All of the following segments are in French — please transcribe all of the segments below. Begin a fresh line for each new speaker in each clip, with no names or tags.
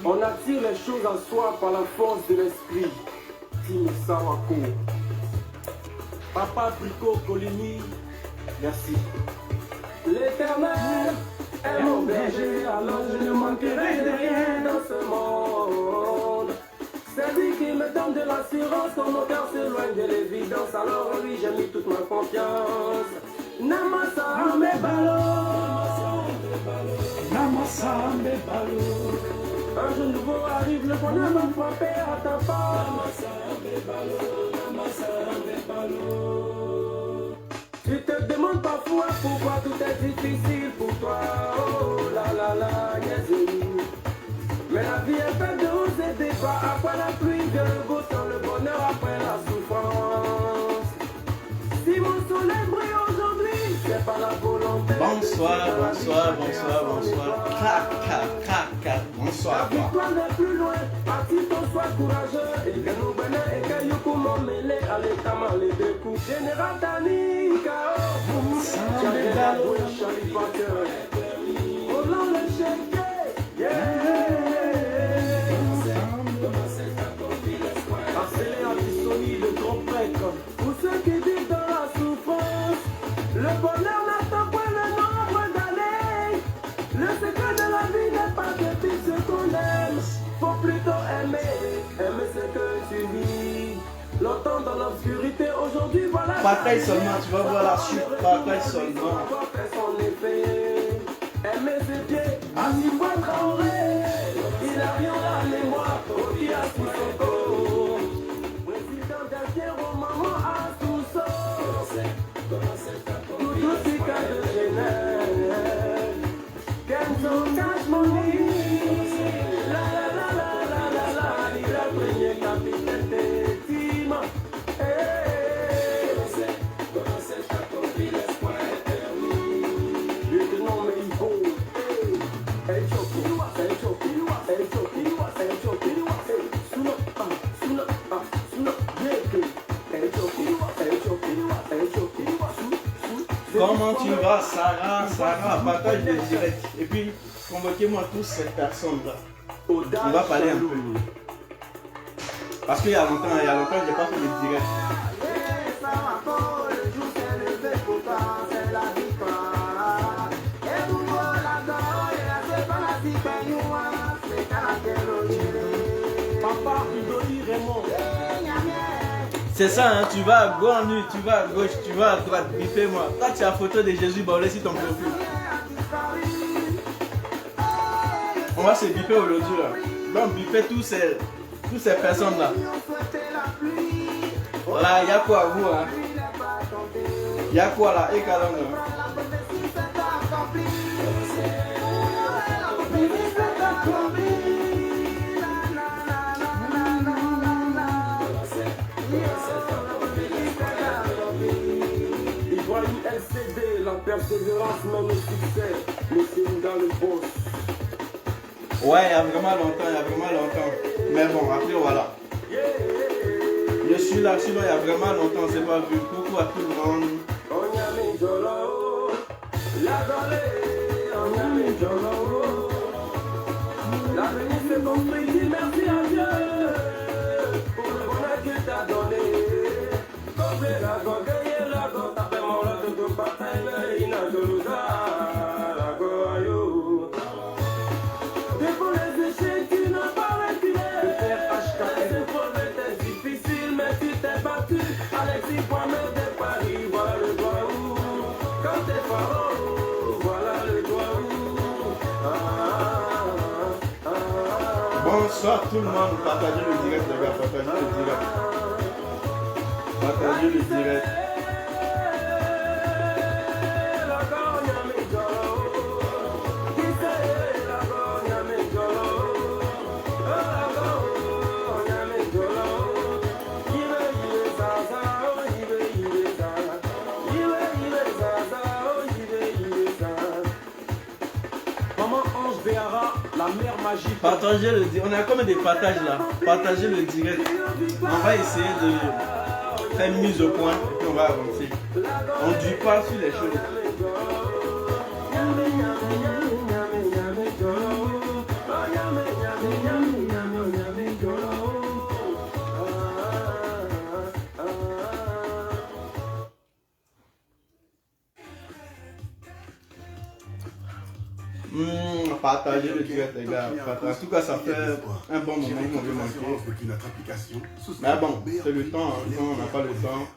On attire les choses en soi par la force de l'esprit. Tim Sawako. Papa Brico Colini, merci. L'Éternel est mon berger, alors je ne manquerai de rien dans ce monde. C'est lui qui me donne de l'assurance quand mon cœur s'éloigne de l'évidence. Alors en lui j'ai mis toute ma confiance. Namasa Mbebalo, Namasa Mbebalo. Un jour nouveau arrive, le bonheur va frapper à ta porte. Namasa Mbebalo, Namasa Mbebalo. Tu te demandes parfois pourquoi tout est difficile pour toi. Oh la la la, yes. Mais la vie est faite de hauts et des bas. Après la pluie vient le beau temps, le bonheur après la souffrance. Si mon soleil brille aujourd'hui, c'est pas la volonté.
Bonsoir, bonsoir, bonsoir, bonsoir. Bonsoir.
La victoire n'est plus loin, parti-toi, sois courageux. Et que nous venons et que nous pouvons mêler à l'état mal les deux coups. Général Dani, K.O. Charlie Parker. Roland le chèque, yeah. Le grand prêtre. Pour ceux qui vivent dans la souffrance, le bonheur n'attend pas le nombre d'années. Le secret de la vie n'est pas de vivre ce qu'on aime. Faut plutôt aimer ce que tu vis. Longtemps dans l'obscurité, aujourd'hui voilà.
Partage seulement, tu vas voir la suite. Partage seulement.
Aimer ses pieds, assis moi Traoré. Il a rien à mémoire, qui a sous son corps. Président d'un fier au maman à tout ça. Tout aussi cas de Genève. Kenzo cash money. La la la la la la la. Il a premier capitaine des teams. Comment c'est accompli, l'espoir est permis. Lieutenant mais il faut. El Choco, El Choco, El Choco, El Choco, Suna, Suna, Suna, El Choco, El Choco, El Choco.
Comment tu vas, Sarah? Sarah, partage le direct. Et puis, convoquez-moi tous ces personnes-là. On va parler un peu. Parce qu'il y a longtemps, je n'ai pas fait le direct.
Papa, Idoli, Raymond.
C'est ça, hein, tu vas à gauche, tu vas à gauche, tu vas à droite, biffez-moi. Toi, tu as la photo de Jésus, bah, on laisse ton profil. On va se biffer aujourd'hui là. Donc, biffer toutes ces personnes-là. Voilà, il y a quoi à vous, hein? Il y a quoi là? Et Kalanga.
LCD, la persévérance mène au succès, mais c'est dans le boss.
Ouais, il y a vraiment longtemps, Mais bon, après voilà. Je suis là, sinon il y a vraiment longtemps, c'est pas vu. Coucou à tout le monde.
L'avenir c'est compris, dis merci à Dieu pour le bonheur qu'il t'a donné. Devant les échecs, tu n'as pas reculé. Le père HKS, le était difficile, mais tu t'es battu. Alexis Poimet de Paris, voilà le droit où. Quand t'es pharaon, voilà le droit où.
Bonsoir tout le monde, partagez le direct les gars, partagez le direct. Partagez le direct.
La mère magique.
Partagez le direct. On a combien de partages là? Partagez le direct. On va essayer de faire une mise au point et puis on va avancer. On ne dit pas sur les choses. Partagez le direct, les gars. En tout cas, ça fait un bon moment qu'on veut manquer. Mais bon, c'est le temps. Quand on n'a pas le temps,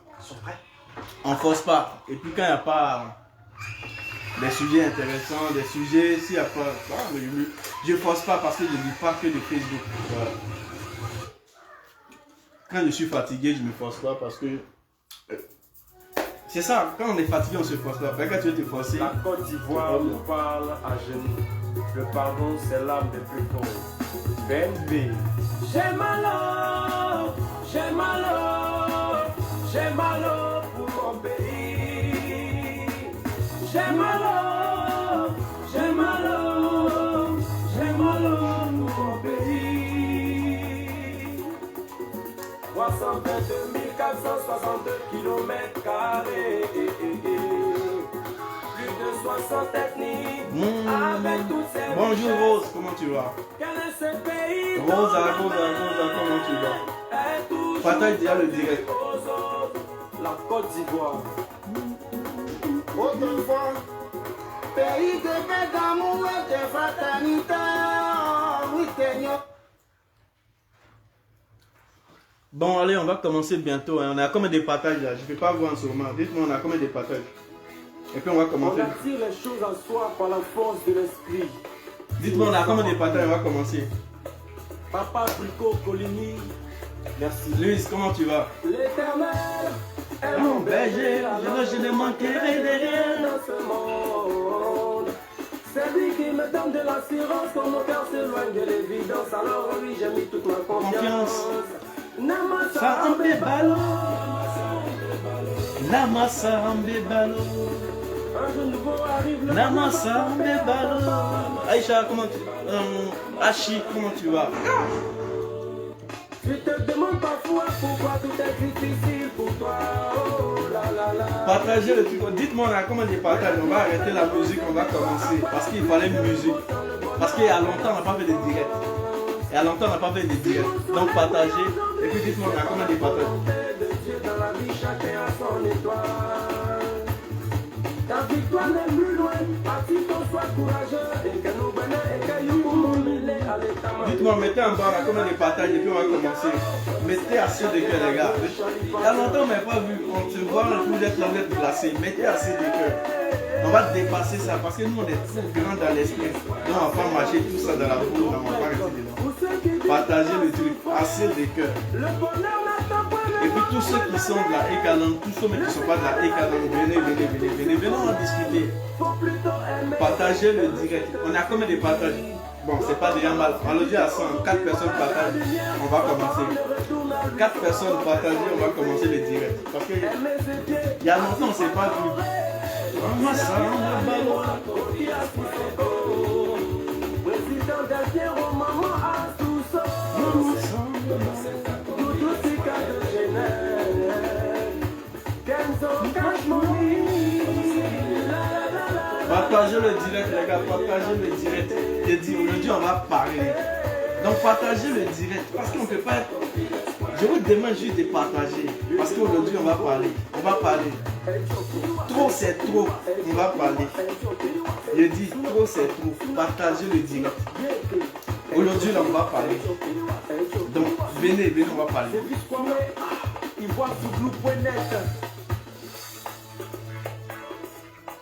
on ne force pas. Et puis quand il n'y a pas des sujets intéressants, des sujets, s'il n'y a pas... je ne force pas parce que je ne lis pas que de Facebook. Voilà. Quand je suis fatigué, je ne me force pas parce que... C'est ça, quand on est fatigué, on se force pas. Quand tu veux te forcer...
La Côte d'Ivoire nous parle à genoux. Le pardon, c'est l'âme des plus pauvres. BNB. J'ai mal, j'ai mal, j'ai mal pour mon pays. J'ai mal, j'ai mal, j'ai mal pour mon pays. 322 462 km². Plus de 60 ethnies. Avec toutes ces
bonjour Rose, comment tu vas? Rosa, comment tu vas? Partage déjà le direct.
La Côte d'Ivoire.
Autrefois, pays de paix, d'amour et de fraternité. Oui, Seigneur.
Bon, allez, on va commencer bientôt. Hein. On a combien de partages là? Je ne peux pas voir en ce moment. Dites-moi, on a combien de partages? Et puis on va commencer.
On attire les choses en soi par la force de l'esprit.
Dites-moi, on a combien de partages? On va commencer.
Papa Brico Coligny. Merci.
Louise, comment tu vas?
L'Éternel est
Mon berger, je ne manquerai de rien.
dans ce monde. C'est lui qui me donne de l'assurance quand mon cœur s'éloigne de l'évidence. Alors oui, j'ai mis toute ma confiance.
Namasa ambe balo. Namasa ambe balo.
Un jour nouveau arrive le
Namasa ambe balo. Aïcha, comment tu vas? Achi, comment tu vas?
Tu te demandes parfois pourquoi tout est difficile pour toi. Oh là là là.
Partagez le truc. Dites-moi, on a combien de partages? On va arrêter la musique, on va commencer. Parce qu'il fallait une musique. Parce qu'il y a longtemps, on n'a pas fait de direct. Il y a longtemps, on n'a pas fait de direct. Donc partagez. Et puis dites-moi, on a combien de partages?
Dans la vie, chacun a son étoile. Ta victoire n'est plus loin. Parti-toi, sois courageux. Et que nous venons et que nous pouvons mêler à l'état.
Dites-moi, mettez en bas, on a combien de partages? Et puis on va commencer. Mettez assez de cœur, les gars. Il y a longtemps, on n'a pas vu. On se voit, vous êtes là, vous êtes placés. Mettez assez de cœur. On va dépasser ça parce que nous, on est trop grands dans l'esprit. Donc, on va pas marcher tout ça dans la boue. On va pas rester dedans. Partagez le truc. Assez de cœur. Et puis tous ceux qui sont de la Ekalan, tous ceux qui ne sont pas de la Ekalan, venez en discuter. Partagez le direct. On a combien de partages? Bon, c'est pas déjà mal. On le dit à 100, 4 personnes partagent. On va commencer. 4 personnes partagées, on va commencer le direct. Parce que il y a longtemps, on ne s'est pas vu. Partagez le direct, les gars, partagez le direct. J'ai dit, aujourd'hui, on va parler. Donc, partagez le direct. Parce qu'on ne peut pas être... Je vous demande juste de partager. Parce qu'aujourd'hui, on va parler. On va parler. Trop, c'est trop. On va parler. Je dis, trop, c'est trop. Partagez le direct. Aujourd'hui, là, on va parler. Donc, venez, on va parler.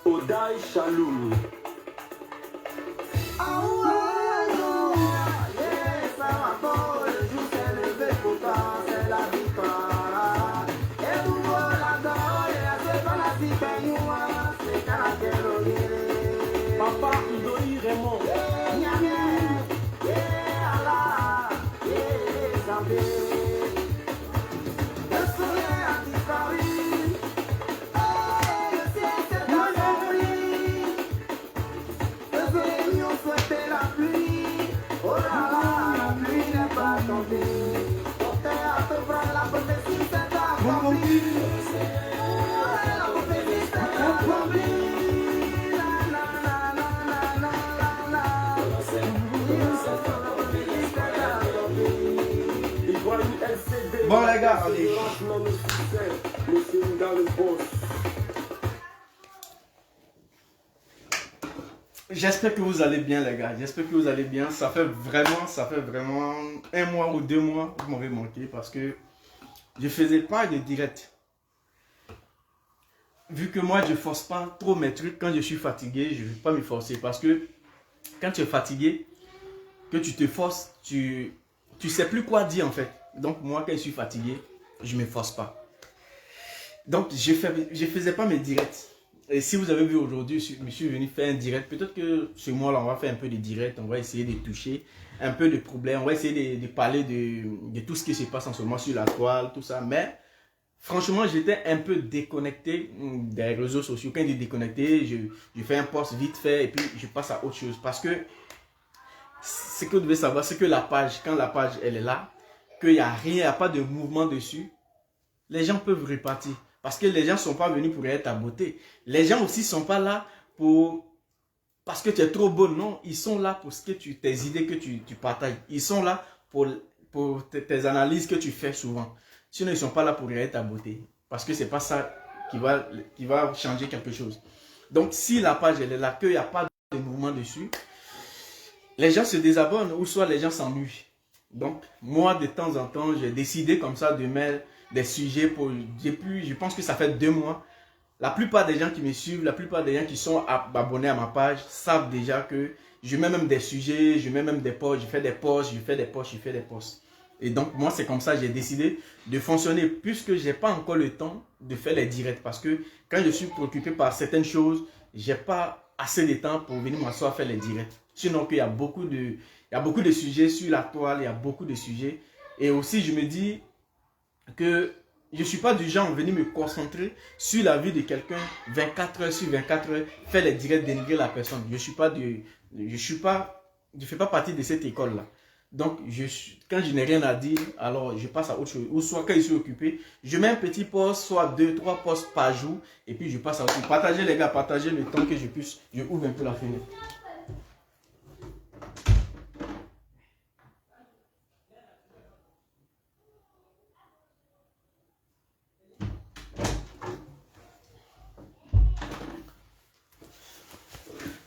Odaï Chaloum. Papa Ndoi Raymond.
Bon les gars, allez. J'espère que vous allez bien les gars, j'espère que vous allez bien. Ça fait vraiment 1 mois ou 2 mois que vous m'avez manqué parce que je faisais pas de direct. Vu que moi je force pas trop mes trucs, quand je suis fatigué, je ne vais pas me forcer parce que quand tu es fatigué, que tu te forces, tu sais plus quoi dire en fait. Donc moi quand je suis fatigué, je me force pas. Donc je faisais pas mes directs. Et si vous avez vu aujourd'hui, je suis venu faire un direct. Peut-être que ce mois-là, on va faire un peu de direct. On va essayer de toucher un peu de problèmes. On va essayer de parler de tout ce qui se passe en ce moment sur la toile, tout ça. Mais franchement, j'étais un peu déconnecté des réseaux sociaux. Quand je dis déconnecté, je fais un post vite fait et puis je passe à autre chose. Parce que ce que vous devez savoir, c'est que la page, quand la page elle est là, qu'il n'y a rien, il n'y a pas de mouvement dessus, les gens peuvent repartir. Parce que les gens ne sont pas venus pour être ta beauté. Les gens aussi ne sont pas là parce que tu es trop bonne. Non, ils sont là pour tes idées que tu partages. Ils sont là pour tes analyses que tu fais souvent. Sinon, ils ne sont pas là pour être ta beauté. Parce que ce n'est pas ça qui va changer quelque chose. Donc, si la page elle est là, qu'il n'y a pas de mouvement dessus, les gens se désabonnent ou soit les gens s'ennuient. Donc, moi, de temps en temps, j'ai décidé comme ça de mettre des sujets depuis, je pense que ça fait 2 mois. La plupart des gens qui me suivent, la plupart des gens qui sont abonnés à ma page savent déjà que je mets même des sujets, je mets même des posts, je fais des posts. Et donc, moi, c'est comme ça que j'ai décidé de fonctionner puisque je n'ai pas encore le temps de faire les directs. Parce que quand je suis préoccupé par certaines choses, je n'ai pas assez de temps pour venir m'asseoir faire les directs. Sinon, il y a beaucoup de sujets sur la toile, il y a beaucoup de sujets. Et aussi, je me dis que je ne suis pas du genre à venir me concentrer sur la vie de quelqu'un 24 heures sur 24 heures, faire les directs, dénigrer la personne. Je ne fais pas partie de cette école-là. Donc, quand je n'ai rien à dire, alors je passe à autre chose. Ou soit quand je suis occupé, je mets un petit post, soit 2, 3 posts par jour, et puis je passe à autre chose. Partagez les gars, partagez le temps que je ouvre un peu la fenêtre.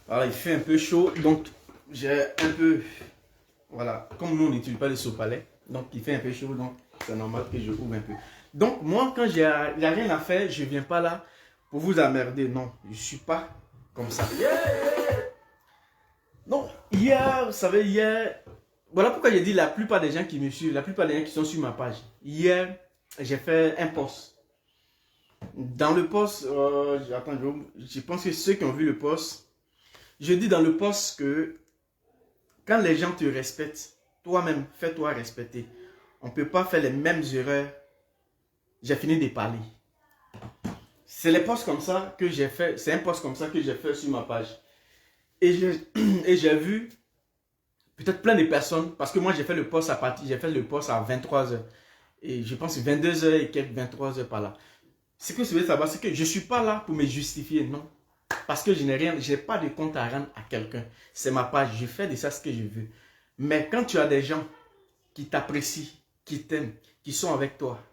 Alors, il fait un peu chaud, donc j'ai un peu, voilà, comme nous on n'utilise pas le sopalais, donc il fait un peu chaud, donc c'est normal que je ouvre un peu. Donc moi, quand il n'y a rien à faire, je ne viens pas là pour vous emmerder, non, je ne suis pas comme ça. Donc, hier, vous savez, voilà pourquoi j'ai dit la plupart des gens qui me suivent, la plupart des gens qui sont sur ma page. Hier, j'ai fait un post. Dans le post, attends, je pense que ceux qui ont vu le post, je dis dans le post que quand les gens te respectent, toi-même, fais-toi respecter. On ne peut pas faire les mêmes erreurs. J'ai fini de parler. C'est les posts comme ça que j'ai fait. C'est un post comme ça que j'ai fait sur ma page. Et j'ai vu peut-être plein de personnes. Parce que moi, j'ai fait le post à 23 h. Et je pense 22 h et quelques 23 h par là. Ce que je veux savoir, c'est que je ne suis pas là pour me justifier, non. Parce que je n'ai pas de compte à rendre à quelqu'un. C'est ma page, je fais de ça ce que je veux. Mais quand tu as des gens qui t'apprécient, qui t'aiment, qui sont avec toi,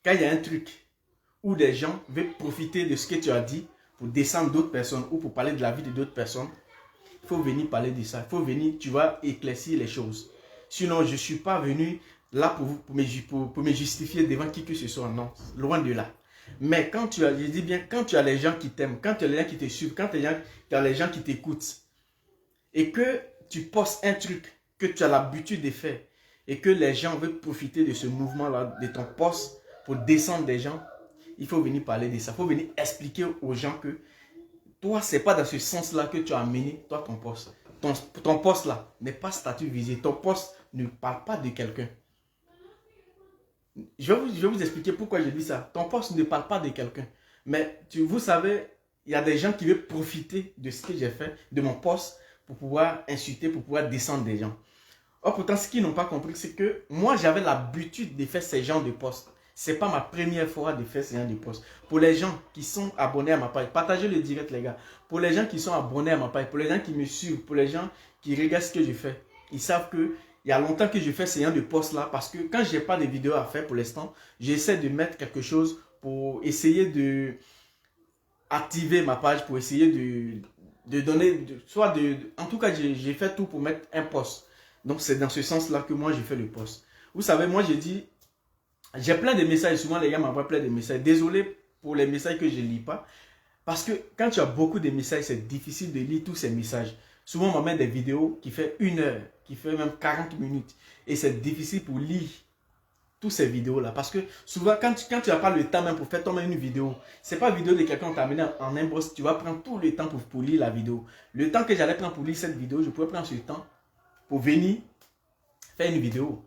quand il y a un truc où des gens veulent profiter de ce que tu as dit pour descendre d'autres personnes ou pour parler de la vie de d'autres personnes, il faut venir parler de ça. Il faut venir, tu vas éclaircir les choses. Sinon, je ne suis pas venu là pour me justifier devant qui que ce soit. Non, loin de là. Mais quand tu as, je dis bien, quand tu as les gens qui t'aiment, quand tu as les gens qui te suivent, quand tu as les gens qui t'écoutent, et que tu postes un truc que tu as l'habitude de faire, et que les gens veulent profiter de ce mouvement-là, de ton post, pour descendre des gens, il faut venir parler de ça. Il faut venir expliquer aux gens que toi, ce n'est pas dans ce sens-là que tu as amené toi, ton post. Ton post-là n'est pas statut visé. Ton post ne parle pas de quelqu'un. Je vais vous expliquer pourquoi je dis ça. Ton poste ne parle pas de quelqu'un. Mais vous savez, il y a des gens qui veulent profiter de ce que j'ai fait, de mon poste, pour pouvoir insulter, pour pouvoir descendre des gens. Or, pourtant, ce qu'ils n'ont pas compris, c'est que moi, j'avais l'habitude de faire ces genres de postes. Ce n'est pas ma première fois de faire ces genres de postes. Pour les gens qui sont abonnés à ma page, partagez le direct, les gars. Pour les gens qui sont abonnés à ma page, pour les gens qui me suivent, pour les gens qui regardent ce que je fais, ils savent que il y a longtemps que je fais ce genre de post là parce que quand je n'ai pas de vidéo à faire pour l'instant, j'essaie de mettre quelque chose pour essayer de activer ma page, pour essayer donner, en tout cas, j'ai fait tout pour mettre un post. Donc, c'est dans ce sens-là que moi, j'ai fait le post. Vous savez, moi, j'ai dit, j'ai plein de messages. Souvent, les gars m'envoient plein de messages. Désolé pour les messages que je ne lis pas. Parce que quand tu as beaucoup de messages, c'est difficile de lire tous ces messages. Souvent, on met des vidéos qui font 1 heure, qui font même 40 minutes. Et c'est difficile pour lire toutes ces vidéos-là. Parce que souvent, quand tu n'as pas le temps même pour faire toi-même une vidéo, ce n'est pas une vidéo de quelqu'un qui t'a amené en inbox, tu vas prendre tout le temps pour lire la vidéo. Le temps que j'allais prendre pour lire cette vidéo, je pouvais prendre ce temps pour venir faire une vidéo.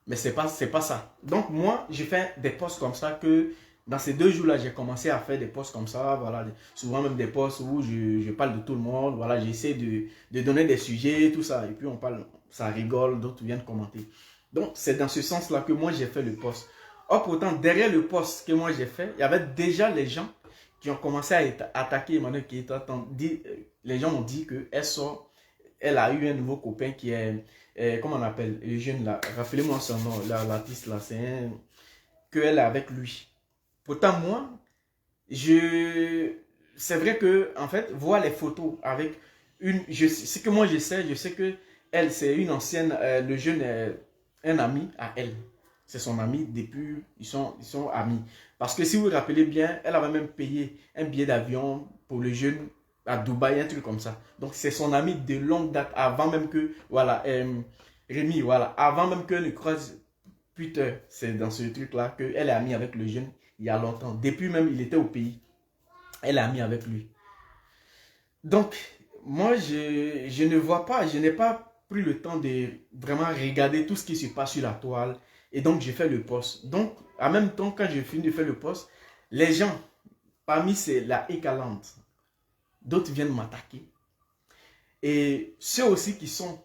Mais ce n'est pas ça. Donc moi, j'ai fait des posts comme ça que dans ces 2 jours-là, j'ai commencé à faire des posts comme ça. Voilà, souvent même des posts où je parle de tout le monde. Voilà, j'essaie de donner des sujets, tout ça. Et puis on parle, ça rigole, d'autres viennent commenter. Donc c'est dans ce sens-là que moi j'ai fait le post. Or pourtant, derrière le post que moi j'ai fait, il y avait déjà les gens qui ont commencé à attaquer Emmanuel Keita. Les gens m'ont dit qu'elle a eu un nouveau copain qui est, comment on appelle, le jeune là, rappelez-moi son nom, l'artiste là, qu'elle est avec lui. Pourtant moi, c'est vrai que, en fait, voir les photos avec ce que moi je sais que elle, c'est une ancienne, le jeune est un ami à elle. C'est son ami depuis, ils sont amis. Parce que si vous vous rappelez bien, elle avait même payé un billet d'avion pour le jeune à Dubaï, un truc comme ça. Donc c'est son ami de longue date, avant même que, voilà, Rémi, voilà, avant même que le croise Twitter, c'est dans ce truc-là qu'elle est amie avec le jeune il y a longtemps. Depuis même, il était au pays. Elle est amie avec lui. Donc, moi, je ne vois pas, je n'ai pas pris le temps de vraiment regarder tout ce qui se passe sur la toile. Et donc, j'ai fait le post. Donc, en même temps, quand j'ai fini de faire le post, les gens, parmi la Ekalante, d'autres viennent m'attaquer. Et ceux aussi qui sont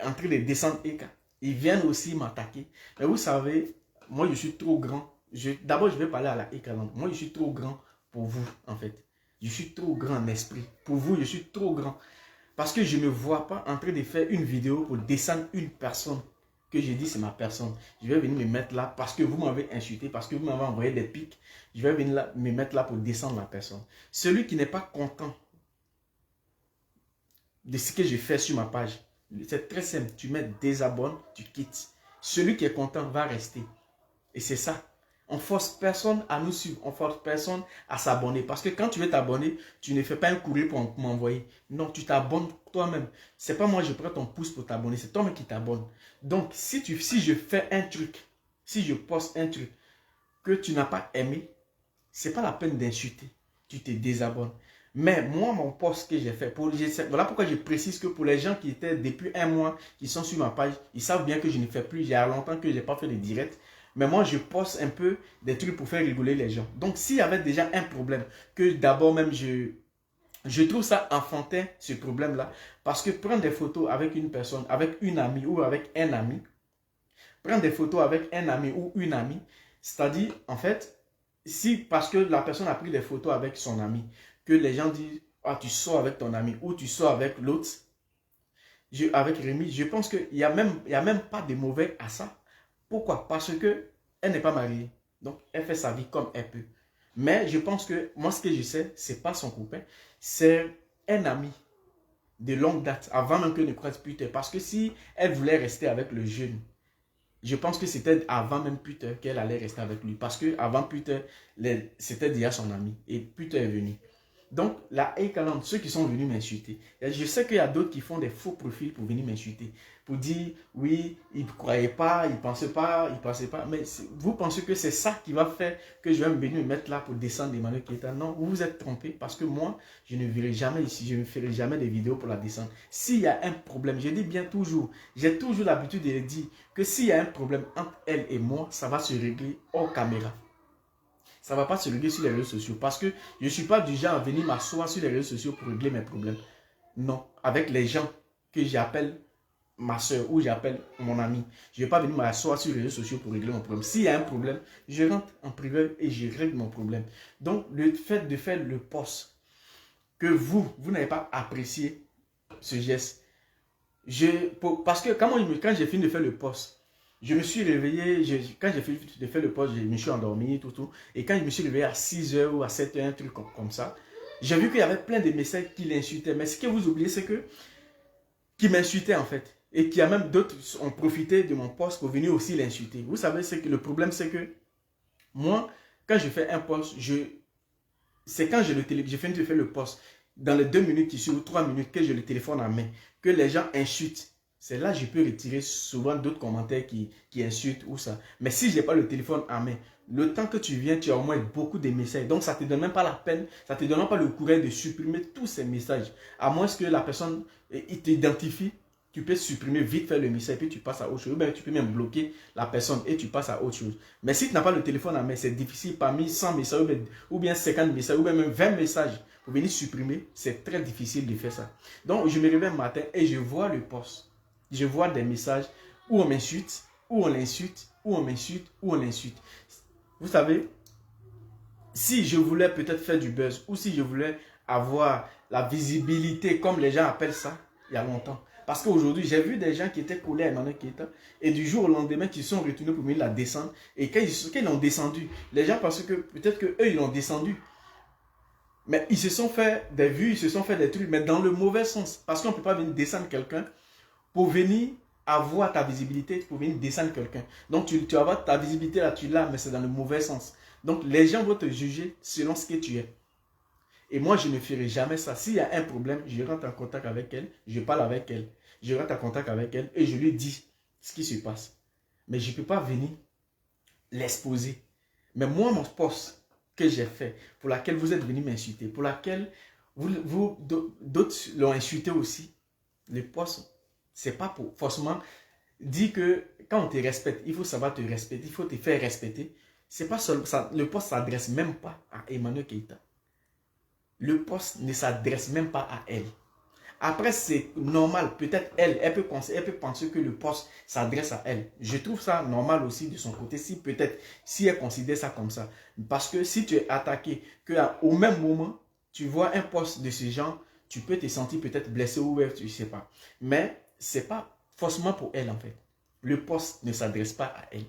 en train de descendre Eka, ils viennent aussi m'attaquer. Mais vous savez, moi, je suis trop grand. D'abord, je vais parler à la Ekalante. Moi, je suis trop grand pour vous, en fait. Je suis trop grand en esprit. Pour vous, je suis trop grand. Parce que je ne me vois pas en train de faire une vidéo pour descendre une personne que j'ai dit c'est ma personne. Je vais venir me mettre là parce que vous m'avez insulté, parce que vous m'avez envoyé des pics. Je vais venir là, me mettre là pour descendre la personne. Celui qui n'est pas content de ce que je fais sur ma page, c'est très simple. Tu mets désabonne, tu quittes. Celui qui est content va rester. Et c'est ça. On force personne à nous suivre. On force personne à s'abonner. Parce que quand tu veux t'abonner, tu ne fais pas un courrier pour m'envoyer. Non, tu t'abonnes toi-même. C'est pas moi, je prends ton pouce pour t'abonner. C'est toi-même qui t'abonne. Donc, si je fais un truc, si je poste un truc que tu n'as pas aimé, c'est pas la peine d'insulter. Tu te désabonnes. Mais moi, mon post que j'ai fait, voilà pourquoi je précise que pour les gens qui étaient depuis 1 mois, qui sont sur ma page, ils savent bien que je ne fais plus. Il y a longtemps que je n'ai pas fait de direct. Mais moi, je poste un peu des trucs pour faire rigoler les gens. Donc, s'il y avait déjà un problème, que d'abord même, je trouve ça enfantin, ce problème-là. Parce que prendre des photos avec une personne, avec une amie ou avec un ami, prendre des photos avec un ami ou une amie, c'est-à-dire, en fait, parce que la personne a pris des photos avec son ami, que les gens disent, ah, tu sors avec ton ami ou tu sors avec l'autre, avec Rémi, je pense qu'il n'y a même pas de mauvais à ça. Pourquoi? Parce qu'elle n'est pas mariée. Donc, elle fait sa vie comme elle peut. Mais je pense que, moi, ce que je sais, ce n'est pas son copain. C'est un ami de longue date, avant même que ne croise Peter. Parce que si elle voulait rester avec le jeune, je pense que c'était avant même Peter qu'elle allait rester avec lui. Parce qu'avant Peter, c'était déjà son ami. Et Peter est venu. Donc, la Ekalante, ceux qui sont venus m'insulter. Je sais qu'il y a d'autres qui font des faux profils pour venir m'insulter. Pour dire, oui, ils ne croyaient pas, ils ne pensaient pas. Mais vous pensez que c'est ça qui va faire que je vais venir me mettre là pour descendre Emmanuel Keita? Non, vous vous êtes trompé parce que moi, je ne verrai jamais ici, je ne ferai jamais de vidéos pour la descendre. S'il y a un problème, je dis bien toujours, j'ai toujours l'habitude de dire que s'il y a un problème entre elle et moi, ça va se régler hors caméra. Ça ne va pas se régler sur les réseaux sociaux. Parce que je ne suis pas du genre à venir m'asseoir sur les réseaux sociaux pour régler mes problèmes. Non. Avec les gens que j'appelle ma soeur ou j'appelle mon ami. Je ne vais pas venir m'asseoir sur les réseaux sociaux pour régler mon problème. S'il y a un problème, je rentre en privé et je règle mon problème. Donc, le fait de faire le post, que vous n'avez pas apprécié ce geste. Parce que quand j'ai fini de faire le post, je me suis réveillé, quand j'ai fini de faire le post, je me suis endormi, tout. Et quand je me suis réveillé à 6 h ou à 7 h, un truc comme ça, J'ai vu qu'il y avait plein de messages qui l'insultaient. Mais ce que vous oubliez, c'est que qui m'insultaient en fait. Et qu'il y a même d'autres qui ont profité de mon poste pour venir aussi l'insulter. Vous savez, c'est que le problème, c'est que moi, quand je fais un poste, c'est quand je finis de faire le poste, dans les 2 minutes qui suivent ou 3 minutes que je le téléphone en main, que les gens insultent. C'est là que je peux retirer souvent d'autres commentaires qui insultent ou ça. Mais si je n'ai pas le téléphone en main, le temps que tu viens, tu as au moins beaucoup de messages. Donc, ça ne te donne même pas la peine, ça ne te donne même pas le courage de supprimer tous ces messages. À moins que la personne t'identifie, tu peux supprimer vite fait le message et puis tu passes à autre chose. Ou bien tu peux même bloquer la personne et tu passes à autre chose. Mais si tu n'as pas le téléphone en main, c'est difficile. Parmi 100 messages ou bien 50 messages ou bien même 20 messages pour venir supprimer, c'est très difficile de faire ça. Donc, je me réveille un matin et je vois le post. Je vois des messages où on m'insulte, où on l'insulte, où on m'insulte, où on l'insulte. Vous savez, si je voulais peut-être faire du buzz ou si je voulais avoir la visibilité, comme les gens appellent ça, il y a longtemps. Parce qu'aujourd'hui, j'ai vu des gens qui étaient collés à Emmanuel Keïta et du jour au lendemain, qui sont retournés pour venir la descendre. Et quand ils l'ont descendu, les gens pensent que peut-être qu'eux, ils l'ont descendu. Mais ils se sont fait des vues, ils se sont fait des trucs, mais dans le mauvais sens. Parce qu'on ne peut pas venir descendre quelqu'un pour venir avoir ta visibilité, pour venir descendre quelqu'un. Donc, tu vas avoir ta visibilité là, tu l'as, mais c'est dans le mauvais sens. Donc, les gens vont te juger selon ce que tu es. Et moi, je ne ferai jamais ça. S'il y a un problème, je rentre en contact avec elle, je parle avec elle, je rentre en contact avec elle et je lui dis ce qui se passe. Mais je ne peux pas venir l'exposer. Mais moi, mon poste que j'ai fait, pour laquelle vous êtes venu m'insulter, pour laquelle d'autres l'ont insulté aussi, le poste, c'est pas pour forcément dire que quand on te respecte, il faut savoir te respecter, il faut te faire respecter. C'est pas seulement ça, le poste ne s'adresse même pas à Emmanuel Keïta. Le poste ne s'adresse même pas à elle. Après, c'est normal. Peut-être elle peut penser que le poste s'adresse à elle. Je trouve ça normal aussi de son côté, si elle considère ça comme ça. Parce que si tu es attaqué, qu'au même moment, tu vois un poste de ce genre, tu peux te sentir peut-être blessé ou je ne sais pas. Mais ce n'est pas forcément pour elle en fait. Le poste ne s'adresse pas à elle.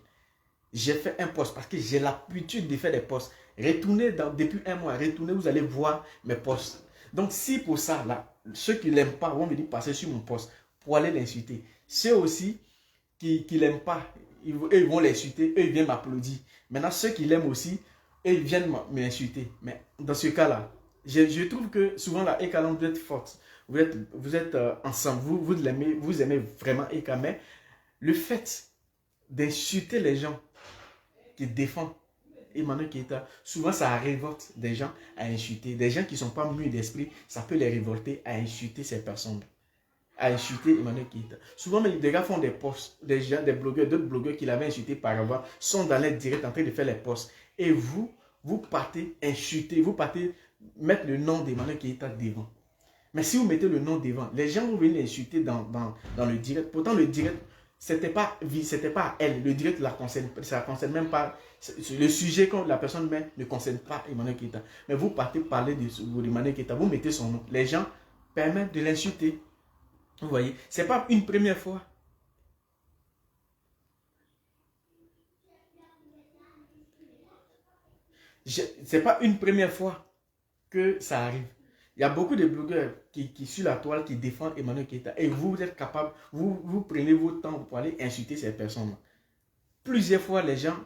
J'ai fait un poste parce que j'ai l'habitude de faire des postes. Retournez depuis un mois, retournez, vous allez voir mes postes. Donc si pour ça, là, ceux qui ne l'aiment pas vont venir passer sur mon poste pour aller l'insulter. Ceux aussi qui ne l'aiment pas, ils vont l'insulter, eux ils viennent m'applaudir. Maintenant ceux qui l'aiment aussi, eux ils viennent m'insulter. Mais dans ce cas-là, je trouve que souvent la Eka, vous êtes forte. Vous êtes ensemble, vous aimez vraiment Eka, mais le fait d'insulter les gens qui défendent Emmanuel Keïta, souvent ça révolte des gens à insulter. Des gens qui ne sont pas mûrs d'esprit, ça peut les révolter à insulter ces personnes. À insulter Emmanuel Keïta. Souvent, les gars font des posts, des blogueurs, d'autres blogueurs qui l'avaient insulté par avant, sont dans les directs en train de faire les posts. Et vous partez insulter, vous partez mettre le nom d'Emmanuel Keïta devant. Mais si vous mettez le nom devant, les gens vont venir l'insulter dans le direct. Pourtant, le direct, c'était pas à elle. Le direct ça ne concerne même pas. Le sujet que la personne met ne concerne pas Emmanuel Keïta. Mais vous partez parler d'Emmanuel Keïta, vous mettez son nom. Les gens permettent de l'insulter. Vous voyez, ce n'est pas une première fois. Ce n'est pas une première fois que ça arrive. Il y a beaucoup de blogueurs qui sur la toile qui défendent Emmanuel Keïta. Et vous êtes capable, vous prenez votre temps pour aller insulter ces personnes. Plusieurs fois, les gens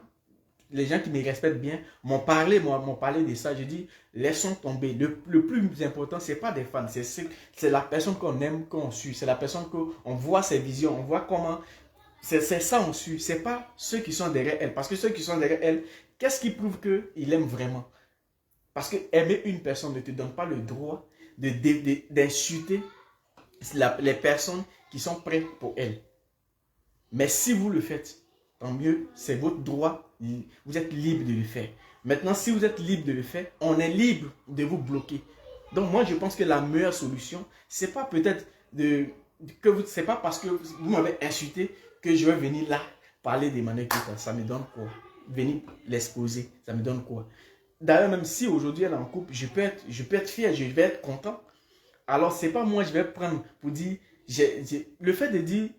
qui me respectent bien m'ont parlé de ça. Je dis, laissons tomber. Le plus important, ce n'est pas des fans. C'est la personne qu'on aime, qu'on suit. C'est la personne qu'on voit ses visions, on voit comment. C'est ça on suit. Ce n'est pas ceux qui sont derrière elle. Parce que ceux qui sont derrière elle, qu'est-ce qui prouve qu'il aime vraiment? Parce que aimer une personne ne te donne pas le droit d'insulter les personnes qui sont prêtes pour elle. Mais si vous le faites, tant mieux, c'est votre droit. Vous êtes libre de le faire. Maintenant, si vous êtes libre de le faire, on est libre de vous bloquer. Donc moi, je pense que la meilleure solution, c'est pas peut-être c'est pas parce que vous m'avez insulté que je vais venir là parler d'Emmanuel Keïta. Ça me donne quoi? Venir l'exposer, ça me donne quoi? D'ailleurs, même si aujourd'hui elle est en couple, je peux être fier, je vais être content. Alors, c'est pas moi, je vais prendre pour dire, le fait de dire,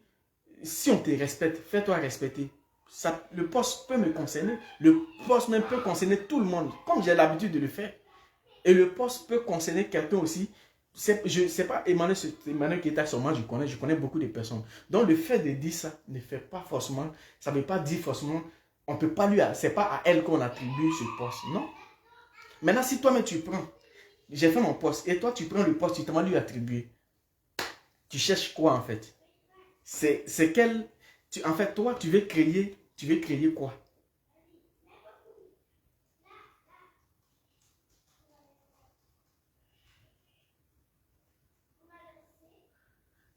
si on te respecte, fais-toi respecter. Le poste peut me concerner, le poste même peut concerner tout le monde, comme j'ai l'habitude de le faire. Et le poste peut concerner quelqu'un aussi. Je ne sais pas, Emmanuel Keita, seulement je connais beaucoup de personnes. Donc le fait de dire ça ne fait pas forcément, ça ne veut pas dire forcément, on peut pas lui, c'est pas à elle qu'on attribue ce poste, non. Maintenant, si toi-même tu prends, j'ai fait mon poste, et toi tu prends le poste, tu t'en vas lui attribuer. Tu cherches quoi en fait? C'est quel, en fait toi tu veux créer quoi?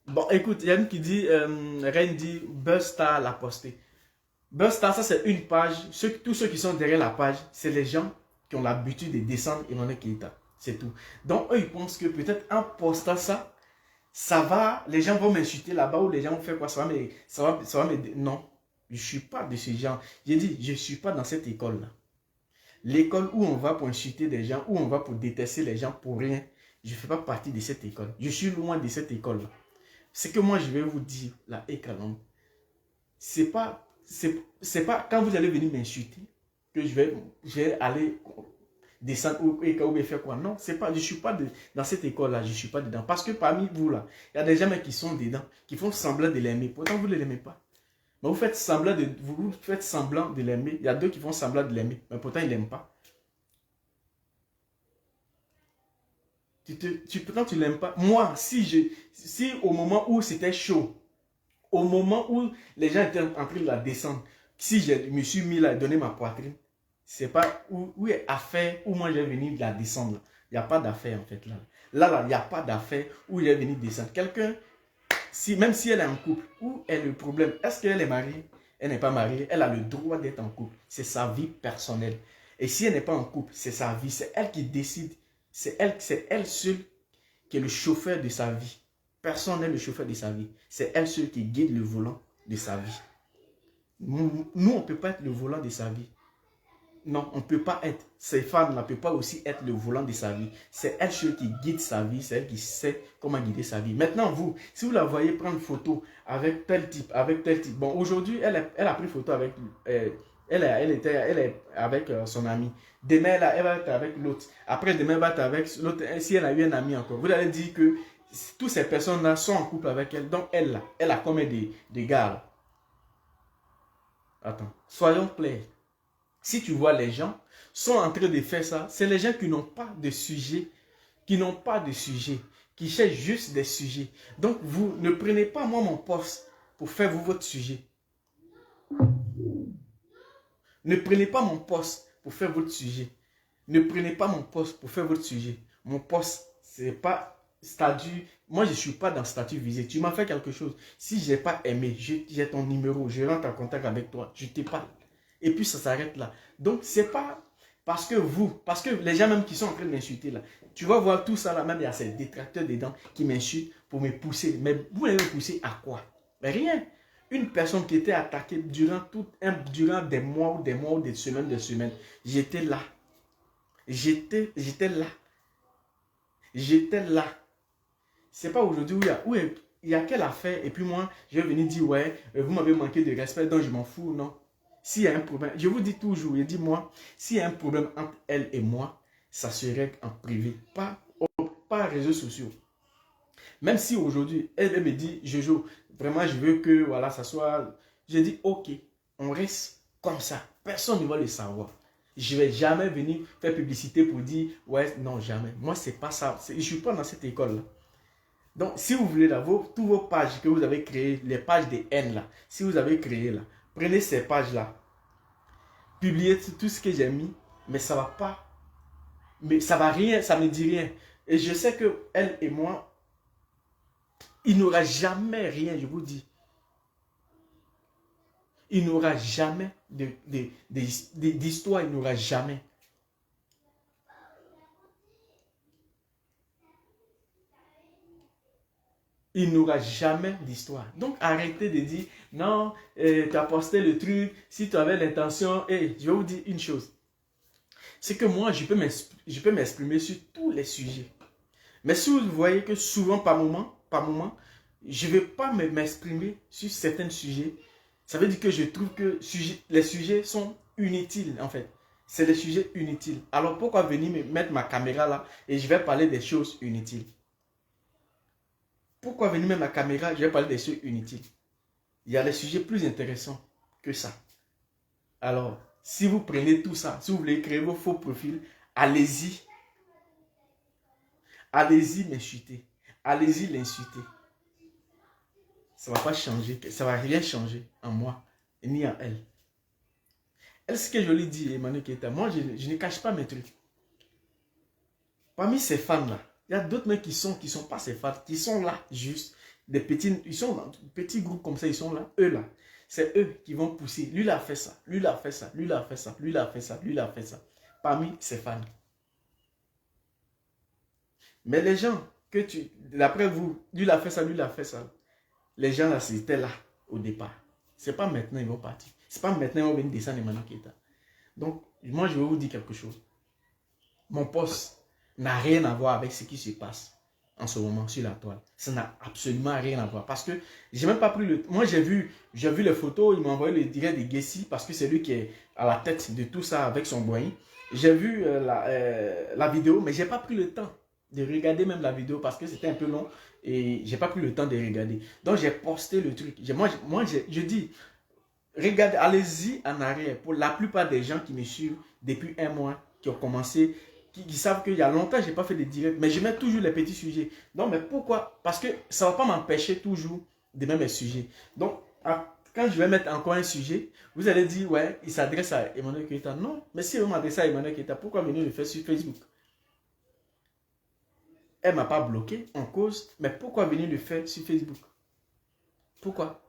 Bon, écoute, il y a une qui dit, Reine dit, Buzzstar l'a posté. Buzzstar, ça c'est une page. Tous ceux qui sont derrière la page, c'est les gens qui ont l'habitude de descendre Emmanuel Keita. C'est tout. Donc, eux, ils pensent que peut-être en postant ça, ça va, les gens vont m'insulter là-bas ou les gens vont faire quoi? Ça va m'aider. Non, je ne suis pas de ce genre. J'ai dit, je ne suis pas dans cette école-là. L'école où on va pour insulter des gens, où on va pour détester les gens pour rien, je ne fais pas partie de cette école. Je suis loin de cette école-là. Ce que moi je vais vous dire, la école, c'est pas quand vous allez venir m'insulter que je vais aller descendre ou faire quoi. Non, c'est pas, je suis pas dans cette école-là, je suis pas dedans. Parce que parmi vous là, il y a des gens qui sont dedans, qui font semblant de l'aimer. Pourtant, vous ne l'aimez pas. Mais vous faites semblant de l'aimer. Il y a d'autres qui font semblant de l'aimer, mais pourtant, ils ne l'aiment pas. Pourtant, tu ne l'aimes pas. Moi, si au moment où c'était chaud, au moment où les gens étaient en train de la descendre, si je me suis mis là et donné ma poitrine, c'est pas où est affaire où moi je vais venir la descendre. Il n'y a pas d'affaire en fait là. Là, il n'y a pas d'affaire où il est venu descendre. Quelqu'un, même si elle est en couple, où est le problème? Est-ce qu'elle est mariée? Elle n'est pas mariée. Elle a le droit d'être en couple. C'est sa vie personnelle. Et si elle n'est pas en couple, c'est sa vie. C'est elle qui décide. C'est elle seule qui est le chauffeur de sa vie. Personne n'est le chauffeur de sa vie. C'est elle seule qui guide le volant de sa vie. Nous, on ne peut pas être le volant de sa vie. Non, on ne peut pas être. Ces femmes-là ne peuvent pas aussi être le volant de sa vie. C'est elle seule qui guide sa vie. C'est elle qui sait comment guider sa vie. Maintenant, vous, si vous la voyez prendre photo avec tel type, Bon, aujourd'hui, elle a pris photo avec... Elle est avec son ami. Demain, elle va être avec l'autre. Après, demain, elle va être avec l'autre. Si elle a eu un ami encore. Vous allez dire que toutes ces personnes-là sont en couple avec elle. Donc, elle a combien de gars là? Attends. Soyons clairs. Si tu vois les gens sont en train de faire ça, c'est les gens qui n'ont pas de sujet. Qui cherchent juste des sujets. Donc, vous ne prenez pas moi mon poste pour faire vous votre sujet. Ne prenez pas mon poste pour faire votre sujet. Ne prenez pas mon poste pour faire votre sujet. Mon poste, c'est pas statut. Moi, je ne suis pas dans statut visé. Tu m'as fait quelque chose. Si je n'ai pas aimé, j'ai ton numéro, je rentre en contact avec toi, je te parle. Et puis, ça s'arrête là. Donc, c'est pas parce que les gens même qui sont en train de m'insulter là, tu vas voir tout ça là, même il y a ces détracteurs dedans qui m'insultent pour me pousser. Mais vous allez me pousser à quoi? Mais rien. Une personne qui était attaquée durant des mois ou des semaines, j'étais là. J'étais là. C'est pas aujourd'hui où il y a quelle affaire et puis moi, je vais venir dire, ouais, vous m'avez manqué de respect, donc je m'en fous, non. S'il y a un problème, je vous dis toujours, je dis moi, s'il y a un problème entre elle et moi, ça se règle en privé, pas réseaux sociaux. Même si aujourd'hui, elle me dit, Jojo, vraiment, je veux que voilà, ça soit... J'ai dit, ok, on reste comme ça. Personne ne va le savoir. Je ne vais jamais venir faire publicité pour dire, ouais, non, jamais. Moi, ce n'est pas ça. Je ne suis pas dans cette école-là. Donc, si vous voulez, là, toutes vos pages que vous avez créées, les pages de haine, là, si vous avez créé, là, prenez ces pages-là, publiez tout ce que j'ai mis, mais ça ne va pas. Mais ça ne va rien, ça ne me dit rien. Et je sais que elle et moi, il n'aura jamais rien, je vous dis. Il n'aura jamais d'histoire, il n'aura jamais. Il n'aura jamais d'histoire. Donc arrêtez de dire, non, tu as posté le truc, si tu avais l'intention, je vais vous dire une chose. C'est que moi, je peux m'exprimer sur tous les sujets. Mais si vous voyez que souvent, par moment, je ne vais pas m'exprimer sur certains sujets, ça veut dire que je trouve que les sujets sont inutiles, en fait. C'est des sujets inutiles. Alors pourquoi venir me mettre ma caméra là et je vais parler des choses inutiles? Pourquoi venir mettre ma caméra, je vais parler des choses inutiles? Il y a des sujets plus intéressants que ça. Alors, si vous prenez tout ça, si vous voulez créer vos faux profils, allez-y. Allez-y m'insulter. Allez-y l'insulter. Ça ne va pas changer, ça ne va rien changer en moi, ni en elle. Elle, ce que je lui dis, Emmanuel Keita, moi, je ne cache pas mes trucs. Parmi ces fans-là, il y a d'autres mecs qui sont pas ces fans, qui sont là, juste, des petits, ils sont dans un petit groupe comme ça, ils sont là, eux là. C'est eux qui vont pousser. Lui, il a fait ça, lui, il a fait ça, lui, il a fait ça, lui, il a fait ça, lui, il a fait ça. Parmi ces fans. Mais les gens que tu, d'après vous, lui, il a fait ça, lui, il a fait ça. Les gens là, c'était là au départ. C'est pas maintenant ils vont partir. C'est pas maintenant ils vont venir descendre Emmanuel Keita. Donc, moi, je vais vous dire quelque chose. Mon poste n'a rien à voir avec ce qui se passe en ce moment sur la toile. Ça n'a absolument rien à voir. Parce que j'ai même pas pris le... Moi, j'ai vu les photos. Il m'a envoyé le direct de Gessi parce que c'est lui qui est à la tête de tout ça avec son moyen. J'ai vu la vidéo, mais j'ai pas pris le temps de regarder même la vidéo parce que c'était un peu long et j'ai pas pris le temps de regarder. Donc, j'ai posté le truc. Moi, je dis, regardez, allez-y en arrière. Pour la plupart des gens qui me suivent depuis un mois, qui ont commencé... Qui savent qu'il y a longtemps, je n'ai pas fait de direct, mais je mets toujours les petits sujets. Non, mais pourquoi? Parce que ça ne va pas m'empêcher toujours de mettre mes sujets. Donc, quand je vais mettre encore un sujet, vous allez dire, ouais, il s'adresse à Emmanuel Keita. Non, mais si vous m'adressez à Emmanuel Keita, pourquoi venir le faire sur Facebook? Elle ne m'a pas bloqué en cause, mais pourquoi venir le faire sur Facebook? Pourquoi?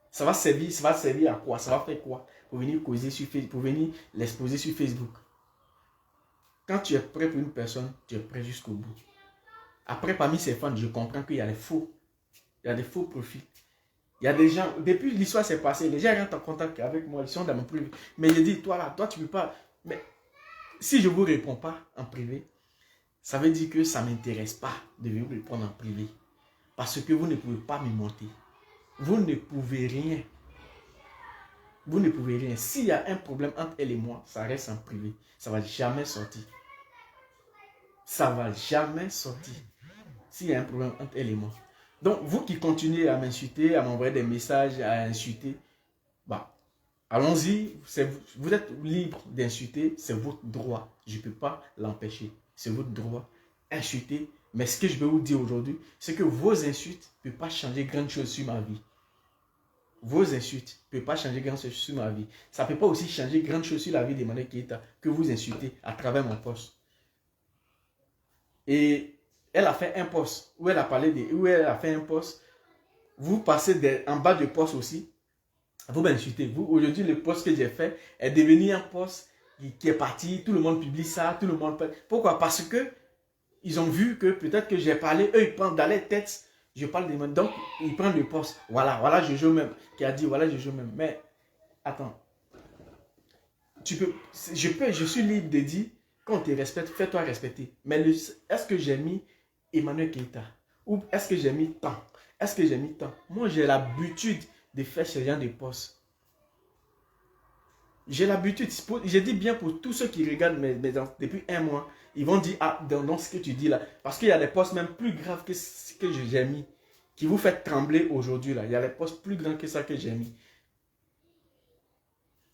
Ça va servir à quoi? Ça va faire quoi? Pour venir causer sur Facebook, pour venir l'exposer sur Facebook. Quand tu es prêt pour une personne, tu es prêt jusqu'au bout. Après, parmi ces fans, je comprends qu'il y a des faux. Il y a des faux profils. Il y a des gens, depuis l'histoire s'est passée, les gens rentrent en contact avec moi, ils sont dans mon privé. Mais je dis, toi là, toi tu ne peux pas. Mais si je ne vous réponds pas en privé, ça veut dire que ça ne m'intéresse pas de vous répondre en privé. Parce que vous ne pouvez pas me monter. Vous ne pouvez rien. Vous ne pouvez rien. S'il y a un problème entre elle et moi, ça reste en privé. Ça ne va jamais sortir. Ça ne va jamais sortir. S'il y a un problème entre elle et moi. Donc, vous qui continuez à m'insulter, à m'envoyer des messages, à insulter, bah, allons-y. Vous êtes libre d'insulter, c'est votre droit. Je ne peux pas l'empêcher. C'est votre droit. Insulter. Mais ce que je vais vous dire aujourd'hui, c'est que vos insultes ne peuvent pas changer grand chose sur ma vie. Vos insultes ne peuvent pas changer grand chose sur ma vie. Ça ne peut pas aussi changer grand chose sur la vie d'Emmanuel Keita que vous insultez à travers mon poste. Et elle a fait un post où elle a parlé de... Où elle a fait un post. Vous passez en bas de post aussi. Vous m'insultez. Vous, aujourd'hui, le post que j'ai fait est devenu un post qui est parti. Tout le monde publie ça. Tout le monde... Pourquoi? Parce que ils ont vu que peut-être que j'ai parlé. Eux, ils prennent dans les têtes. Je parle des... Donc, ils prennent le post. Voilà, je joue même. Qui a dit, voilà, je joue même. Mais, attends. Je suis libre de dire... Quand on te respecte, fais-toi respecter. Mais est-ce que j'ai mis Emmanuel Keita? Ou est-ce que j'ai mis tant? Est-ce que j'ai mis tant? Moi, j'ai l'habitude de faire ce genre de posts. J'ai l'habitude. J'ai dit bien pour tous ceux qui regardent depuis un mois, ils vont dire, ah, dans ce que tu dis là. Parce qu'il y a des posts même plus graves que ce que j'ai mis, qui vous fait trembler aujourd'hui là. Il y a des posts plus grands que ça que j'ai mis.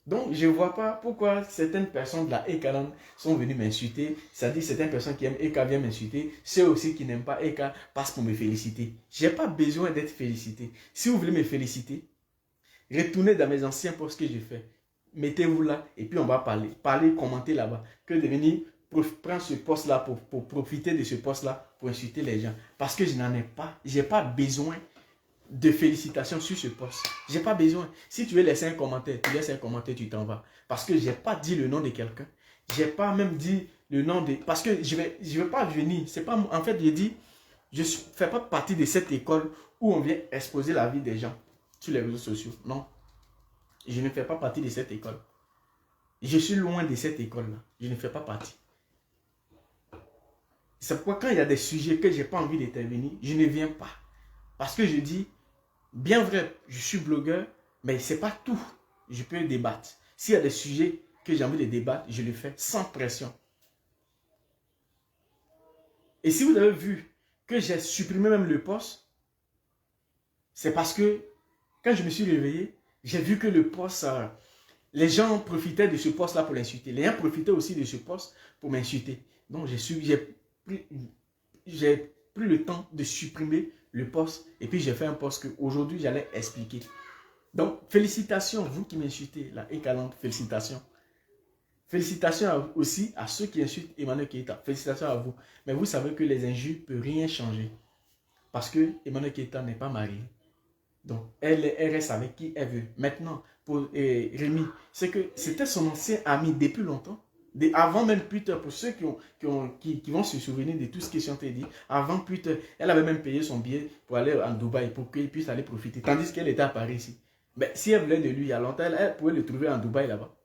Donc, je ne vois pas pourquoi certaines personnes de la Ekaland sont venues m'insulter. C'est-à-dire certaines personnes qui aiment Eka viennent m'insulter. Ceux aussi qui n'aiment pas Eka passent pour me féliciter. Je n'ai pas besoin d'être félicité. Si vous voulez me féliciter, retournez dans mes anciens posts que j'ai fait. Mettez-vous là et puis on va parler. Parler, commenter là-bas. Que de venir prendre ce poste-là pour profiter de ce poste-là pour insulter les gens. Parce que je n'en ai pas. Je n'ai pas besoin de félicitations sur ce poste. J'ai pas besoin. Si tu veux laisser un commentaire, tu laisses un commentaire, tu t'en vas. Parce que j'ai pas dit le nom de quelqu'un. J'ai pas même dit le nom de... Parce que je vais pas venir. C'est pas... En fait, j'ai dit, je ne fais pas partie de cette école où on vient exposer la vie des gens sur les réseaux sociaux. Non. Je ne fais pas partie de cette école. Je suis loin de cette école-là. Je ne fais pas partie. C'est pourquoi quand il y a des sujets que je n'ai pas envie d'intervenir, je ne viens pas. Parce que je dis, bien vrai, je suis blogueur, mais ce n'est pas tout. Je peux débattre. S'il y a des sujets que j'ai envie de débattre, je le fais sans pression. Et si vous avez vu que j'ai supprimé même le poste, c'est parce que quand je me suis réveillé, j'ai vu que le poste, les gens profitaient de ce poste-là pour l'insulter. Les gens profitaient aussi de ce poste pour m'insulter. Donc j'ai pris le temps de supprimer le poste et puis j'ai fait un poste qu'aujourd'hui j'allais expliquer. Donc félicitations, vous qui m'insultez, la écalante, félicitations. Félicitations aussi à ceux qui insultent Emmanuel Keïta. Félicitations à vous. Mais vous savez que les injures ne peuvent rien changer. Parce que Emmanuel Keïta n'est pas marié. Donc, elle reste avec qui elle veut. Maintenant, pour Rémi, c'est que c'était son ancien ami depuis longtemps. Avant même Peter, pour ceux qui vont se souvenir de tout ce qu'ils sont dit, avant Peter, elle avait même payé son billet pour aller en Dubaï, pour qu'il puisse aller profiter. Tandis qu'elle était à Paris ici. Mais si elle voulait de lui il y a longtemps, elle pouvait le trouver en Dubaï là-bas.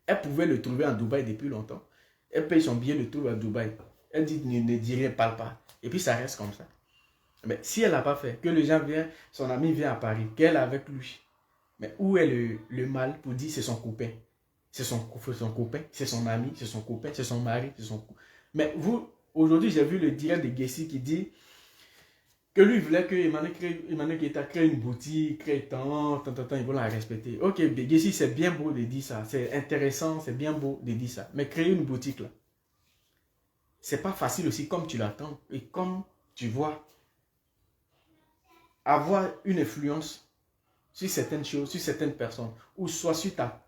Elle pouvait le trouver en Dubaï depuis longtemps. Elle paye son billet, le trouve à Dubaï. Elle dit, ne dis rien, parle pas. Et puis ça reste comme ça. Mais si elle n'a pas fait, que les gens viennent, son ami vient à Paris, qu'elle est avec lui. Mais où est le mal pour dire c'est son copain? C'est son copain, c'est son ami, c'est son copain, c'est son mari, c'est son... Mais vous, aujourd'hui, j'ai vu le direct de Gessi qui dit que lui voulait que Emmanuel Keïta crée une boutique, crée tant, ils vont la respecter. Ok, Gessi, c'est bien beau de dire ça, c'est intéressant, c'est bien beau de dire ça. Mais créer une boutique là, c'est pas facile aussi comme tu l'attends et comme tu vois. Avoir une influence sur certaines choses, sur certaines personnes, ou soit sur ta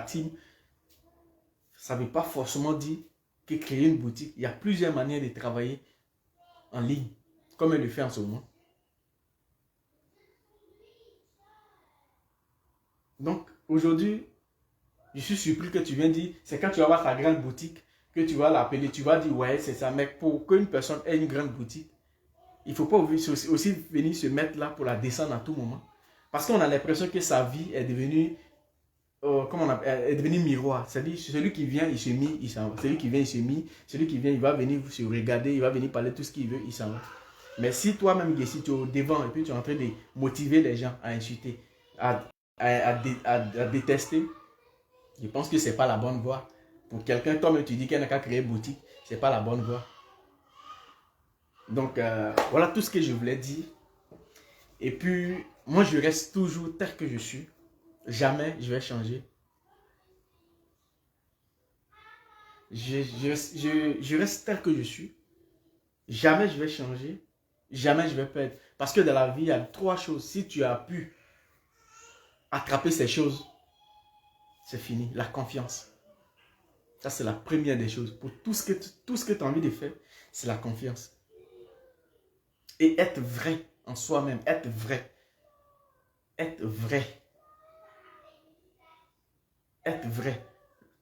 team, ça ne veut pas forcément dire que créer une boutique. Il y a plusieurs manières de travailler en ligne, comme elle le fait en ce moment. Donc, aujourd'hui, je suis surpris que tu viens dire, c'est quand tu vas voir ta grande boutique, que tu vas l'appeler, tu vas dire, ouais, c'est ça. Mais pour qu'une personne ait une grande boutique, il ne faut pas aussi venir se mettre là pour la descendre à tout moment. Parce qu'on a l'impression que sa vie est devenue, est devenue miroir. C'est-à-dire, celui qui vient, il se mit, il s'en va. Celui qui vient, il se mit. Celui qui vient, il va venir se regarder, il va venir parler tout ce qu'il veut, il s'en va. Mais si toi-même, si tu es au devant et puis tu es en train de motiver les gens à insulter, à détester, je pense que ce n'est pas la bonne voie. Pour quelqu'un, toi-même, tu dis qu'elle n'a qu'à créer une boutique, ce n'est pas la bonne voie. Donc, voilà tout ce que je voulais dire. Et puis, moi, je reste toujours tel que je suis. Jamais je vais changer. Je reste tel que je suis. Jamais je vais changer. Jamais je vais perdre. Parce que dans la vie, il y a 3 choses. Si tu as pu attraper ces choses, c'est fini. La confiance. Ça, c'est la première des choses. Pour tout ce que tu as envie de faire, c'est la confiance. Et être vrai en soi-même, être vrai. Être vrai. Être vrai.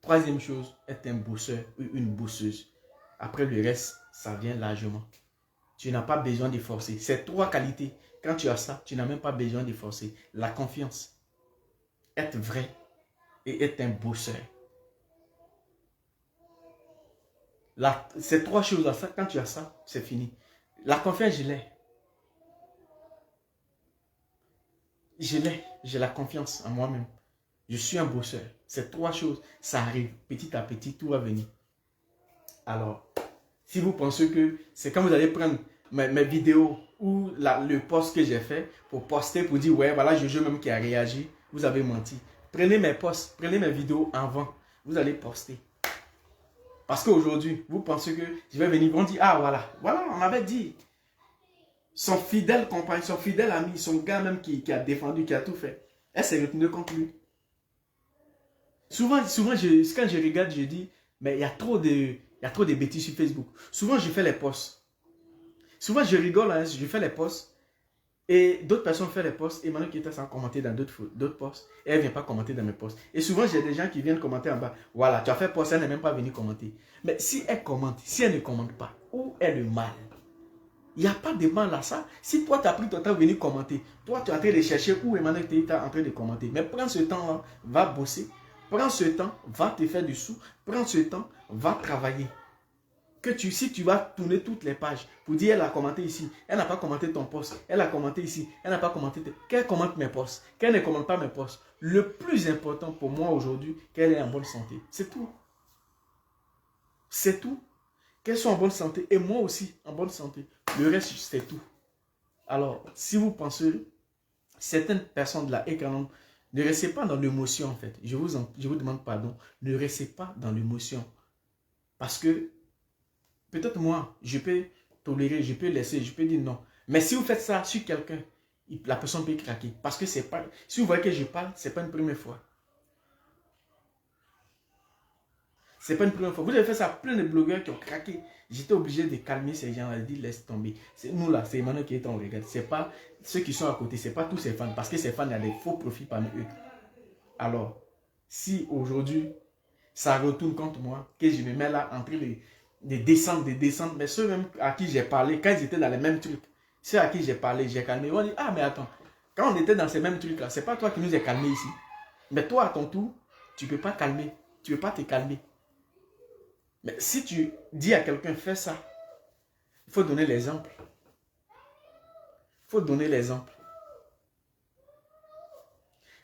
3e chose, être un bosseur ou une bosseuse. Après le reste, ça vient largement. Tu n'as pas besoin de forcer. Ces 3 qualités, quand tu as ça, tu n'as même pas besoin de forcer. La confiance, être vrai et être un bosseur. Ces 3 choses-là, quand tu as ça, c'est fini. La confiance, je l'ai. J'ai la confiance en moi-même. Je suis un bosseur. Ces 3 choses, ça arrive. Petit à petit, tout va venir. Alors, si vous pensez que c'est quand vous allez prendre mes vidéos ou le post que j'ai fait pour poster, pour dire, ouais, voilà, Jojo même qui a réagi, vous avez menti. Prenez mes posts, prenez mes vidéos avant. Vous allez poster. Parce qu'aujourd'hui, vous pensez que je vais venir, on dit, ah voilà, on avait dit. Son fidèle compagnon, son fidèle ami, son gars même qui a défendu, qui a tout fait. Elle s'est retenue contre lui. Souvent quand je regarde, je dis, mais il y a trop de bêtises sur Facebook. Souvent, je fais les posts. Souvent, je rigole, hein, je fais les posts. Et d'autres personnes font les posts. Et Emmanuel Keïta sans commenter dans d'autres posts. Et elle ne vient pas commenter dans mes posts. Et souvent, j'ai des gens qui viennent commenter en bas. Voilà, tu as fait post, elle n'est même pas venue commenter. Mais si elle commente, si elle ne commente pas, où est le mal? Il n'y a pas de mal à ça. Si toi, tu as pris ton temps de venir commenter, toi, tu es en train de chercher où Emmanuel Keïta est en train de commenter. Mais prends ce temps-là, va bosser. Prends ce temps, va te faire du sou. Prends ce temps, va travailler. que si tu vas tourner toutes les pages pour dire elle a commenté ici, elle n'a pas commenté ton post, elle a commenté ici, elle n'a pas commenté, qu'elle commente mes posts, qu'elle ne commente pas mes posts. Le plus important pour moi aujourd'hui, qu'elle est en bonne santé. C'est tout. C'est tout. Qu'elle soit en bonne santé et moi aussi en bonne santé. Le reste, c'est tout. Alors, si vous pensez, certaines personnes de la Ekanon, ne restez pas dans l'émotion en fait. Je vous demande pardon. Ne restez pas dans l'émotion. Parce que peut-être moi, je peux tolérer, je peux laisser, je peux dire non. Mais si vous faites ça sur quelqu'un, la personne peut craquer. Parce que c'est pas, si vous voyez que je parle, ce n'est pas une première fois. C'est pas une première fois. Vous avez fait ça à plein de blogueurs qui ont craqué. J'étais obligé de calmer ces gens-là, de dire laisse tomber. Nous là, c'est Emmanuel qui est en regard. C'est pas ceux qui sont à côté, c'est pas tous ces fans. Parce que ces fans, il y a des faux profits parmi eux. Alors, si aujourd'hui, ça retourne contre moi, que je me mets là en train de descendre, mais ceux même à qui j'ai parlé, quand ils étaient dans les mêmes trucs, ceux à qui j'ai parlé, j'ai calmé. On dit, ah mais attends, quand on était dans ces mêmes trucs là, c'est pas toi qui nous as calmés ici. Mais toi à ton tour, tu peux pas calmer, tu peux pas te calmer. Mais si tu dis à quelqu'un, fais ça, il faut donner l'exemple. Il faut donner l'exemple.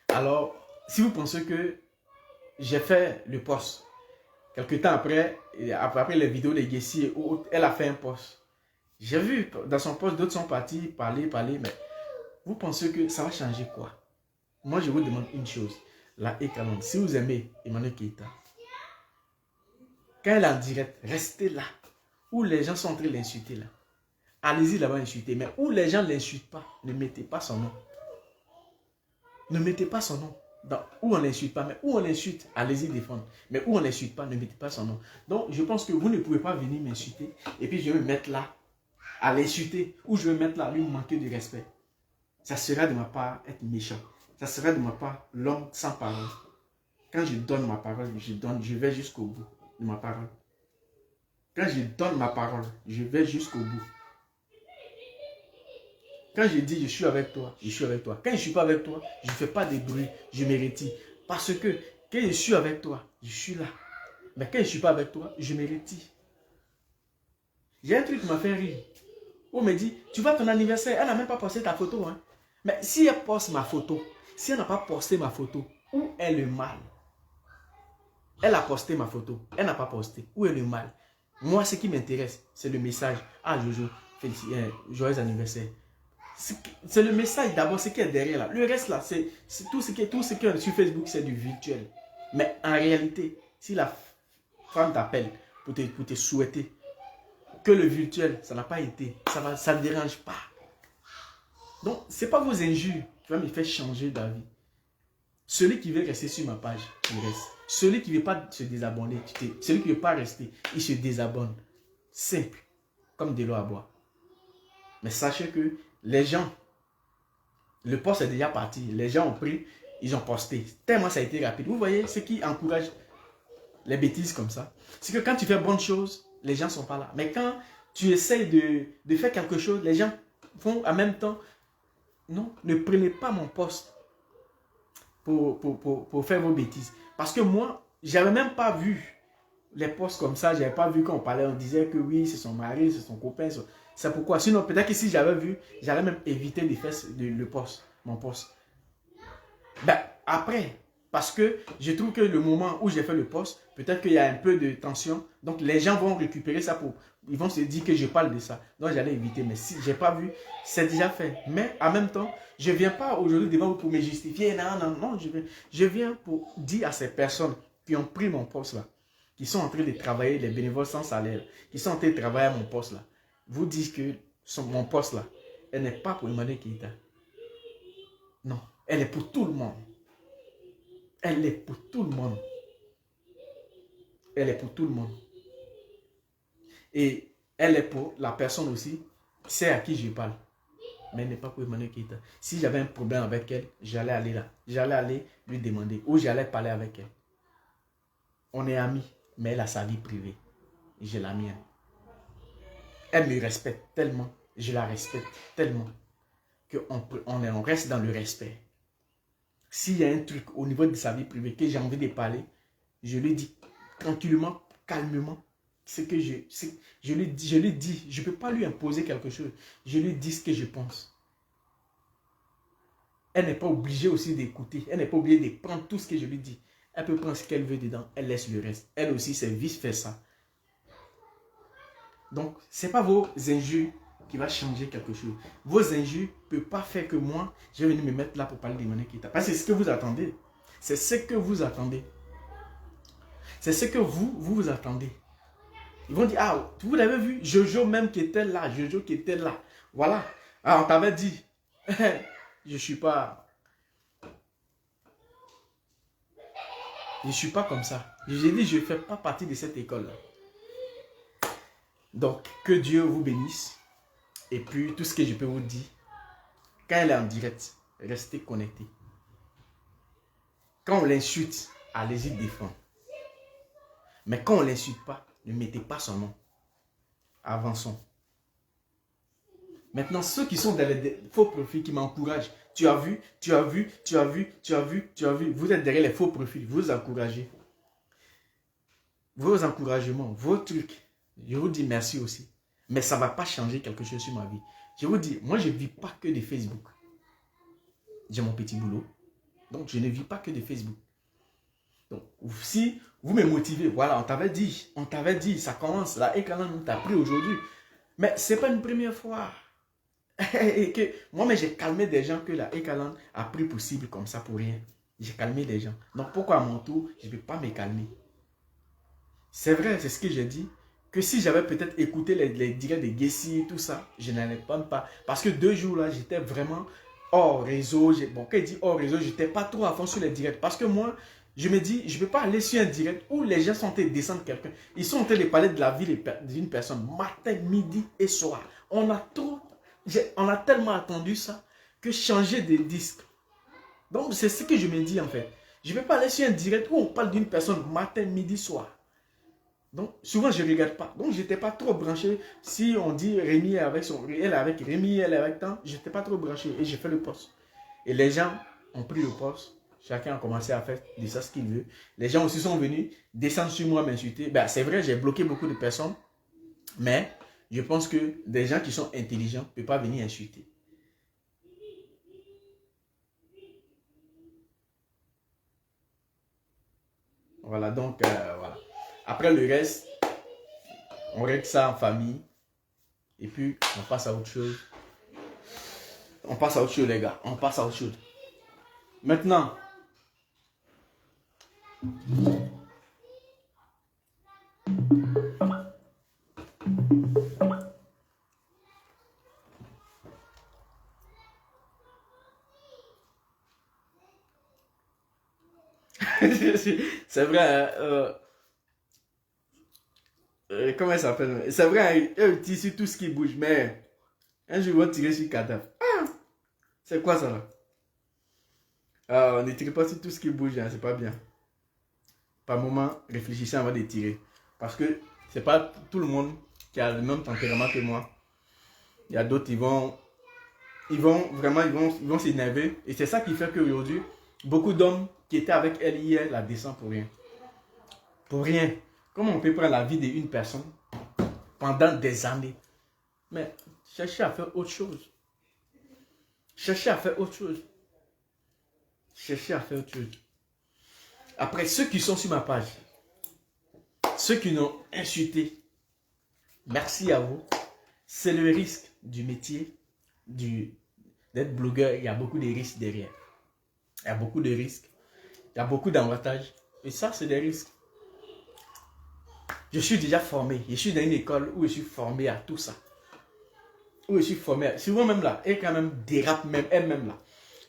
Alors, si vous pensez que j'ai fait le post, quelque temps après les vidéos de Gessi et autres, elle a fait un post. J'ai vu dans son post, d'autres sont partis parler, mais vous pensez que ça va changer quoi? Moi, je vous demande une chose. La Ekanon, si vous aimez Emmanuel Keita, quand elle est en direct, restez là. Où les gens sont en train de l'insulter là. Allez-y là-bas insulter. Mais où les gens ne l'insultent pas, ne mettez pas son nom. Ne mettez pas son nom. Où on ne l'insulte pas, mais où on l'insulte, allez-y défendre. Mais où on ne l'insulte pas, ne mettez pas son nom. Donc je pense que vous ne pouvez pas venir m'insulter. Et puis je vais me mettre là à l'insulter. Ou je vais me mettre là à lui manquer de respect. Ça sera de ma part être méchant. Ça sera de ma part l'homme sans parole. Quand je donne ma parole, je vais jusqu'au bout de ma parole. Quand je donne ma parole, je vais jusqu'au bout. Quand je dis je suis avec toi, je suis avec toi. Quand je ne suis pas avec toi, je ne fais pas de bruit, je me retire. Parce que quand je suis avec toi, je suis là. Mais quand je ne suis pas avec toi, je me retire. J'ai un truc qui m'a fait rire. On me dit, tu vas à ton anniversaire, elle n'a même pas posté ta photo. Hein. Mais si elle poste ma photo, si elle n'a pas posté ma photo, où est le mal? Elle a posté ma photo, elle n'a pas posté. Où est le mal? Moi, ce qui m'intéresse, c'est le message. Ah, Jojo, joyeux anniversaire. C'est le message d'abord, ce qui est derrière là. Le reste là, c'est tout ce qui est sur Facebook, c'est du virtuel. Mais en réalité, si la femme t'appelle pour te souhaiter que le virtuel, ça n'a pas été, ça ne dérange pas. Donc, ce n'est pas vos injures qui vont me faire changer d'avis. Celui qui veut rester sur ma page, il reste. Celui qui ne veut pas se désabonner, celui qui ne veut pas rester, il se désabonne. Simple, comme de l'eau à boire. Mais sachez que les gens, le post est déjà parti. Les gens ont pris, ils ont posté. Tellement ça a été rapide. Vous voyez, ce qui encourage les bêtises comme ça, c'est que quand tu fais bonne chose, les gens ne sont pas là. Mais quand tu essayes de faire quelque chose, les gens font en même temps. Non, ne prenez pas mon post pour faire vos bêtises. Parce que moi, je n'avais même pas vu les posts comme ça. Je n'avais pas vu quand on parlait, on disait que oui, c'est son mari, c'est son copain. C'est pourquoi. Sinon, peut-être que si j'avais vu, j'allais même éviter de faire le post, mon post. Ben, après, parce que je trouve que le moment où j'ai fait le post, peut-être qu'il y a un peu de tension. Donc, les gens vont récupérer ça ils vont se dire que je parle de ça. Donc, j'allais éviter. Mais si je n'ai pas vu, c'est déjà fait. Mais en même temps, je ne viens pas aujourd'hui devant vous pour me justifier. Non, je viens pour dire à ces personnes qui ont pris mon poste là, qui sont en train de travailler, les bénévoles sans salaire, qui sont en train de travailler à mon poste là, vous dites que mon poste là, elle n'est pas pour Emmanuel Keita. Non, elle est pour tout le monde. Elle est pour tout le monde. Elle est pour tout le monde. Et elle est pour la personne aussi, c'est à qui je parle. Mais elle n'est pas pour Emmanuel Keita. Si j'avais un problème avec elle, j'allais aller là. J'allais aller lui demander ou j'allais parler avec elle. On est amis, mais elle a sa vie privée. J'ai la mienne. Elle me respecte tellement, je la respecte tellement qu'on reste dans le respect. S'il y a un truc au niveau de sa vie privée que j'ai envie de parler, je lui dis tranquillement, calmement. ce que je lui dis, je ne peux pas lui imposer quelque chose. Je lui dis ce que je pense. Elle n'est pas obligée aussi d'écouter. Elle n'est pas obligée de prendre tout ce que je lui dis. Elle peut prendre ce qu'elle veut dedans. Elle laisse le reste. Elle aussi, c'est vice-versa. Donc, ce n'est pas vos injures qui va changer quelque chose. Vos injures ne peuvent pas faire que moi, je vais venir me mettre là pour parler de Emmanuel Keita. Parce que c'est ce que vous attendez. C'est ce que vous attendez. C'est ce que vous attendez. Ils vont dire, ah, vous l'avez vu, Jojo même qui était là, Jojo qui était là. Voilà. Ah, on t'avait dit. Je ne suis pas comme ça. J'ai dit, je ne fais pas partie de cette école-là. Donc, que Dieu vous bénisse. Et puis, tout ce que je peux vous dire, quand elle est en direct, restez connectés. Quand on l'insulte, allez-y défendre. Mais quand on ne l'insulte pas, ne mettez pas son nom. Avançons. Maintenant, ceux qui sont dans les faux profils qui m'encouragent, tu as vu. Vous êtes derrière les faux profils, vous encouragez. Vos encouragements, vos trucs, je vous dis merci aussi. Mais ça ne va pas changer quelque chose sur ma vie. Je vous dis, moi je ne vis pas que de Facebook. J'ai mon petit boulot. Donc je ne vis pas que de Facebook. Donc si vous me motivez, voilà, on t'avait dit, ça commence, la Ekalan t'a pris aujourd'hui. Mais ce n'est pas une première fois. Et que moi, mais j'ai calmé des gens que la Ekalan a pris pour cible comme ça pour rien. J'ai calmé des gens. Donc pourquoi à mon tour, je ne vais pas me calmer? C'est vrai, c'est ce que j'ai dit. Que si j'avais peut-être écouté les directs de Gessi, tout ça, je n'allais pas. Parce que 2 jours là, j'étais vraiment hors réseau. Bon, quand il dit hors réseau, je n'étais pas trop à fond sur les directs. Parce que moi, je me dis, je ne peux pas aller sur un direct où les gens sont en train de descendre quelqu'un. Ils sont en train de parler de la vie d'une personne, matin, midi et soir. On a tellement attendu ça que changer de disque. Donc, c'est ce que je me dis en fait. Je ne vais pas aller sur un direct où on parle d'une personne matin, midi, soir. Donc, souvent, je ne regarde pas. Donc, je n'étais pas trop branché. Si on dit Rémi est avec son... Elle est avec Rémi, elle est avec tant, je n'étais pas trop branché. Et j'ai fait le poste. Et les gens ont pris le poste. Chacun a commencé à faire de ça ce qu'il veut. Les gens aussi sont venus descendre sur moi, m'insulter. Ben, c'est vrai, j'ai bloqué beaucoup de personnes. Mais je pense que des gens qui sont intelligents ne peuvent pas venir insulter. Voilà, donc, voilà. Après le reste, on règle ça en famille. Et puis, on passe à autre chose. On passe à autre chose, les gars. On passe à autre chose. Maintenant. C'est vrai, comment elle s'appelle? C'est vrai, eux tissent tout ce qui bouge, mais un jour ils vont tirer sur le cadavre. Ah, c'est quoi ça là? On ne tire pas sur tout ce qui bouge, hein, c'est pas bien. Par moment, réfléchissez avant de tirer. Parce que c'est pas tout le monde qui a le même tempérament que moi. Il y a d'autres, ils vont s'énerver. Et c'est ça qui fait qu'aujourd'hui, beaucoup d'hommes qui étaient avec elle hier la descendent pour rien. Pour rien. Comment on peut prendre la vie d'une personne pendant des années? Mais cherchez à faire autre chose. Cherchez à faire autre chose. Cherchez à faire autre chose. Après, ceux qui sont sur ma page, ceux qui n'ont insulté, merci à vous. C'est le risque du métier d'être blogueur. Il y a beaucoup de risques derrière. Il y a beaucoup de risques. Il y a beaucoup d'avantages. Et ça, c'est des risques. Je suis déjà formé. Je suis dans une école où je suis formé à tout ça. Où je suis formé. Souvent même là, elle quand même dérape même, elle-même là.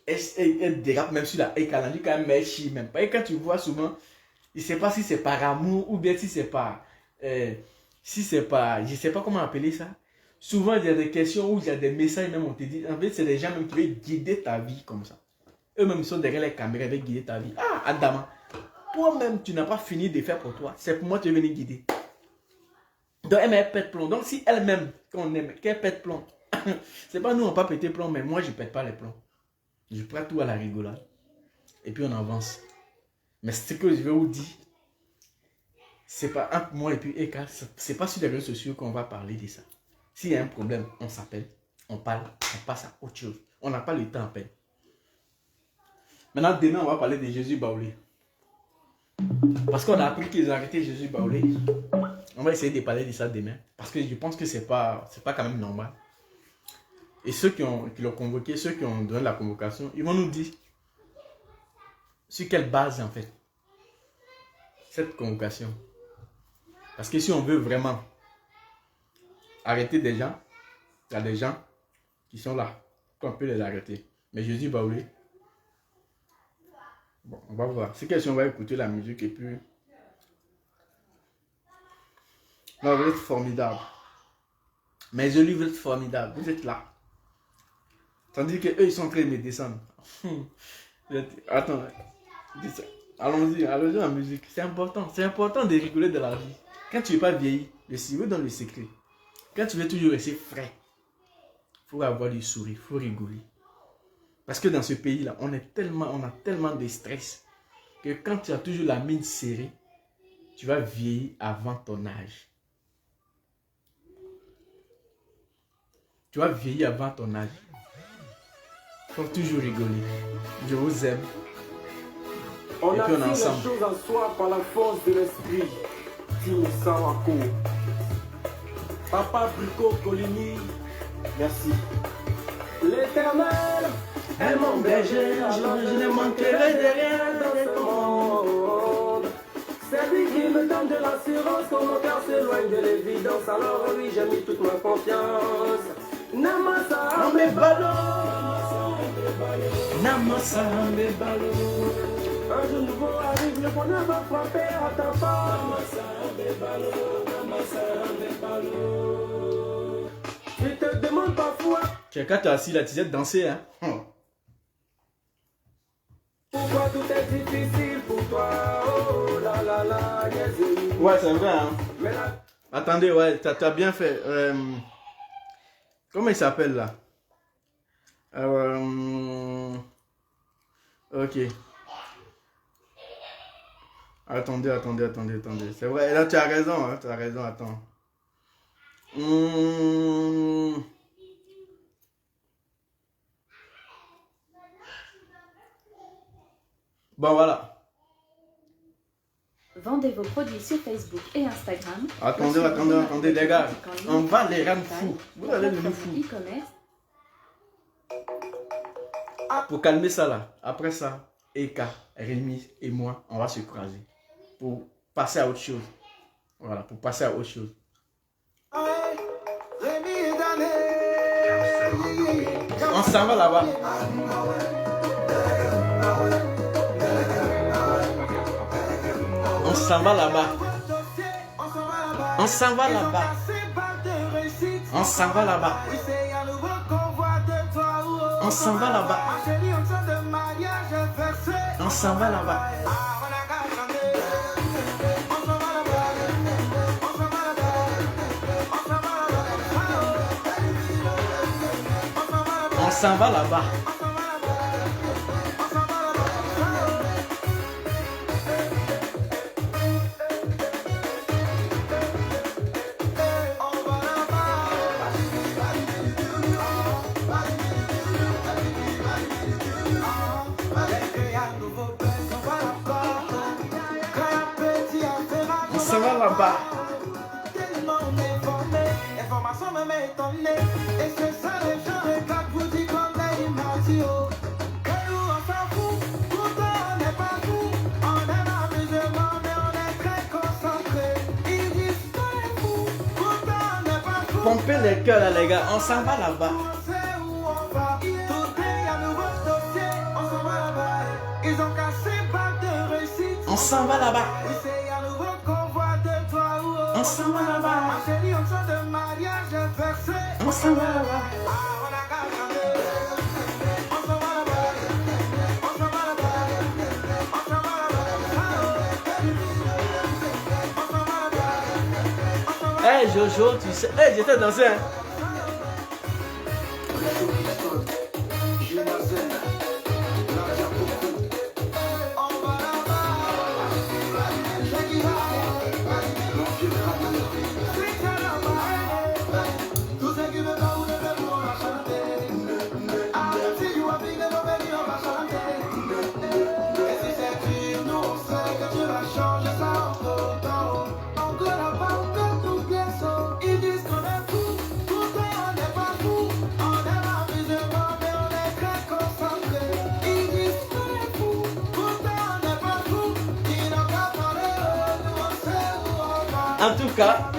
Elle dérape même sur la Ekalan. Quand même, elle chie même. Et quand tu vois souvent, je ne sais pas si c'est par amour ou bien si c'est pas... je ne sais pas comment appeler ça. Souvent, il y a des questions où il y a des messages même, on te dit, en fait, c'est des gens même qui veulent guider ta vie comme ça. Eux-mêmes, ils sont derrière les caméras, ils veulent guider ta vie. Ah, Adama, toi-même, tu n'as pas fini de faire pour toi. C'est pour moi que tu es venu guider. Donc, elle pète plomb. Donc, si elle-même, qu'on aime, qu'elle pète plomb, c'est pas nous, on ne pas péter plomb, mais moi, je ne pète pas les plombs. Je prends tout à la rigolade. Et puis, on avance. Mais ce que je vais vous dire, c'est pas entre moi et puis Eka, c'est pas sur les réseaux sociaux qu'on va parler de ça. S'il y a un problème, on s'appelle, on parle, on passe à autre chose. On n'a pas le temps à peine. Maintenant, demain, on va parler de Jésus Baoulé. Parce qu'on a appris qu'ils ont arrêté Jésus Baoulé. On va essayer de parler de ça demain. Parce que je pense que c'est pas quand même normal. Et ceux qui l'ont convoqué, ceux qui ont donné la convocation, ils vont nous dire sur quelle base, en fait, cette convocation. Parce que si on veut vraiment arrêter des gens, il y a des gens qui sont là, qu'on peut les arrêter. Mais Jésus Baoulé, bon, on va voir. C'est question, on va écouter la musique et puis... Non, vous êtes formidable. Mes yeux, vous êtes formidable. Vous êtes là. Tandis qu'eux, ils sont en train de me descendre. Attends. Allons-y en musique. C'est important de rigoler de la vie. Quand tu n'es pas vieilli, le cerveau dans le secret. Quand tu veux toujours rester frais, il faut avoir du sourire, il faut rigoler. Parce que dans ce pays-là, on a tellement de stress que quand tu as toujours la mine serrée, tu vas vieillir avant ton âge. Tu vas vieillir avant ton âge. Il faut toujours rigoler. Je vous aime.
On
et
a
puis on est
fait
ensemble.
les choses en soi par la force de l'esprit. Tim Sawako. Papa Brico Coligny. Merci. L'Éternel est mon berger, je ne manquerai de rien dans ce monde. C'est lui qui me donne de l'assurance quand mon cœur s'éloigne de l'évidence. Alors oui, j'ai mis toute ma confiance. Namasa Mbebalo.
Namasa Mbebalo.
Un jour nouveau arrive, le bonheur va frapper à ta porte. Je te demande parfois
Quand tu es assis là, tu sais danser, hein?
pourquoi tout est difficile pour toi. Oh la la la, yes.
Ouais, c'est vrai, hein?
Mais là,
Attendez, ouais, t'as bien fait. Comment il s'appelle là? Ok. Attendez. C'est vrai, là tu as raison, hein, attends. Bon, voilà.
Vendez vos produits sur Facebook et Instagram.
Attendez, les gars. On va les rendre fous. Vous allez devenir fous.
E-commerce.
Pour calmer ça là, après ça, Eka, Rémi et moi, on va se croiser. Pour passer à autre chose. Voilà, pour passer à autre chose. On s'en va là-bas. On s'en va là-bas. On s'en va là-bas. On s'en va là-bas. On s'en va là-bas. On s'en va là-bas. On s'en va là-bas. On s'en va là-bas. Pompez les cœurs là les gars, on s'en va là-bas. On s'en va là-bas. On s'en va là-bas. On s'en va là-bas. Hey Jojo, tu sais, hey, j'étais dansé. Hein? En tout cas,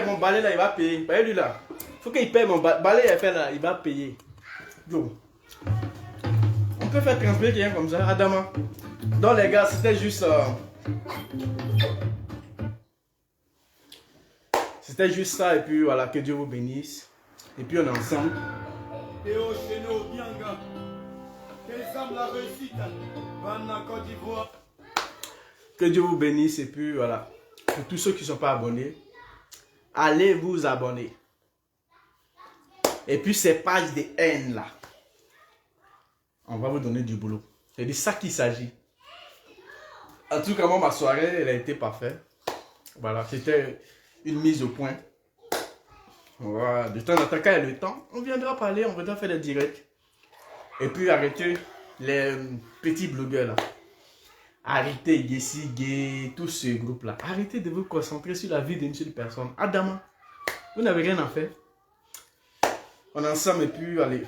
mon balai là, il va payer. Voyez lui là. Faut qu'il paye mon balai, il fait là, il va payer. Yo. On peut faire transpirer quelqu'un comme ça, Adama. Donc les gars, c'était juste... C'était juste ça, et puis voilà, que Dieu vous bénisse. Et puis on est ensemble.
Théo Cheno, Bianga. Tes âmes la réussite. Vanna Côte d'Ivoire.
Que Dieu vous bénisse, et puis voilà. Pour tous ceux qui ne sont pas abonnés, allez vous abonner. Et puis ces pages de haine là, on va vous donner du boulot. C'est de ça qu'il s'agit. En tout cas, moi, ma soirée, elle a été parfaite. Voilà, c'était une mise au point. Voilà. De temps en temps, quand il y a le temps, on viendra parler, on viendra faire des directs. Et puis arrêtez les petits blogueurs là. Arrêtez Gessi, Gay, tout ce groupe là. Arrêtez de vous concentrer sur la vie d'une seule personne. Adama, vous n'avez rien à faire. On est ensemble et puis allez.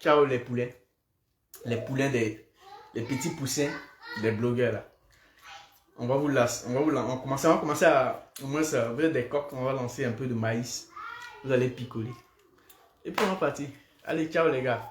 Ciao les poulets. Les poulets les petits poussins des blogueurs là. On va vous lancer. On va commencer à au moins ça. Vous êtes des coques, on va lancer un peu de maïs. Vous allez picoler. Et puis on va partir. Allez, ciao les gars.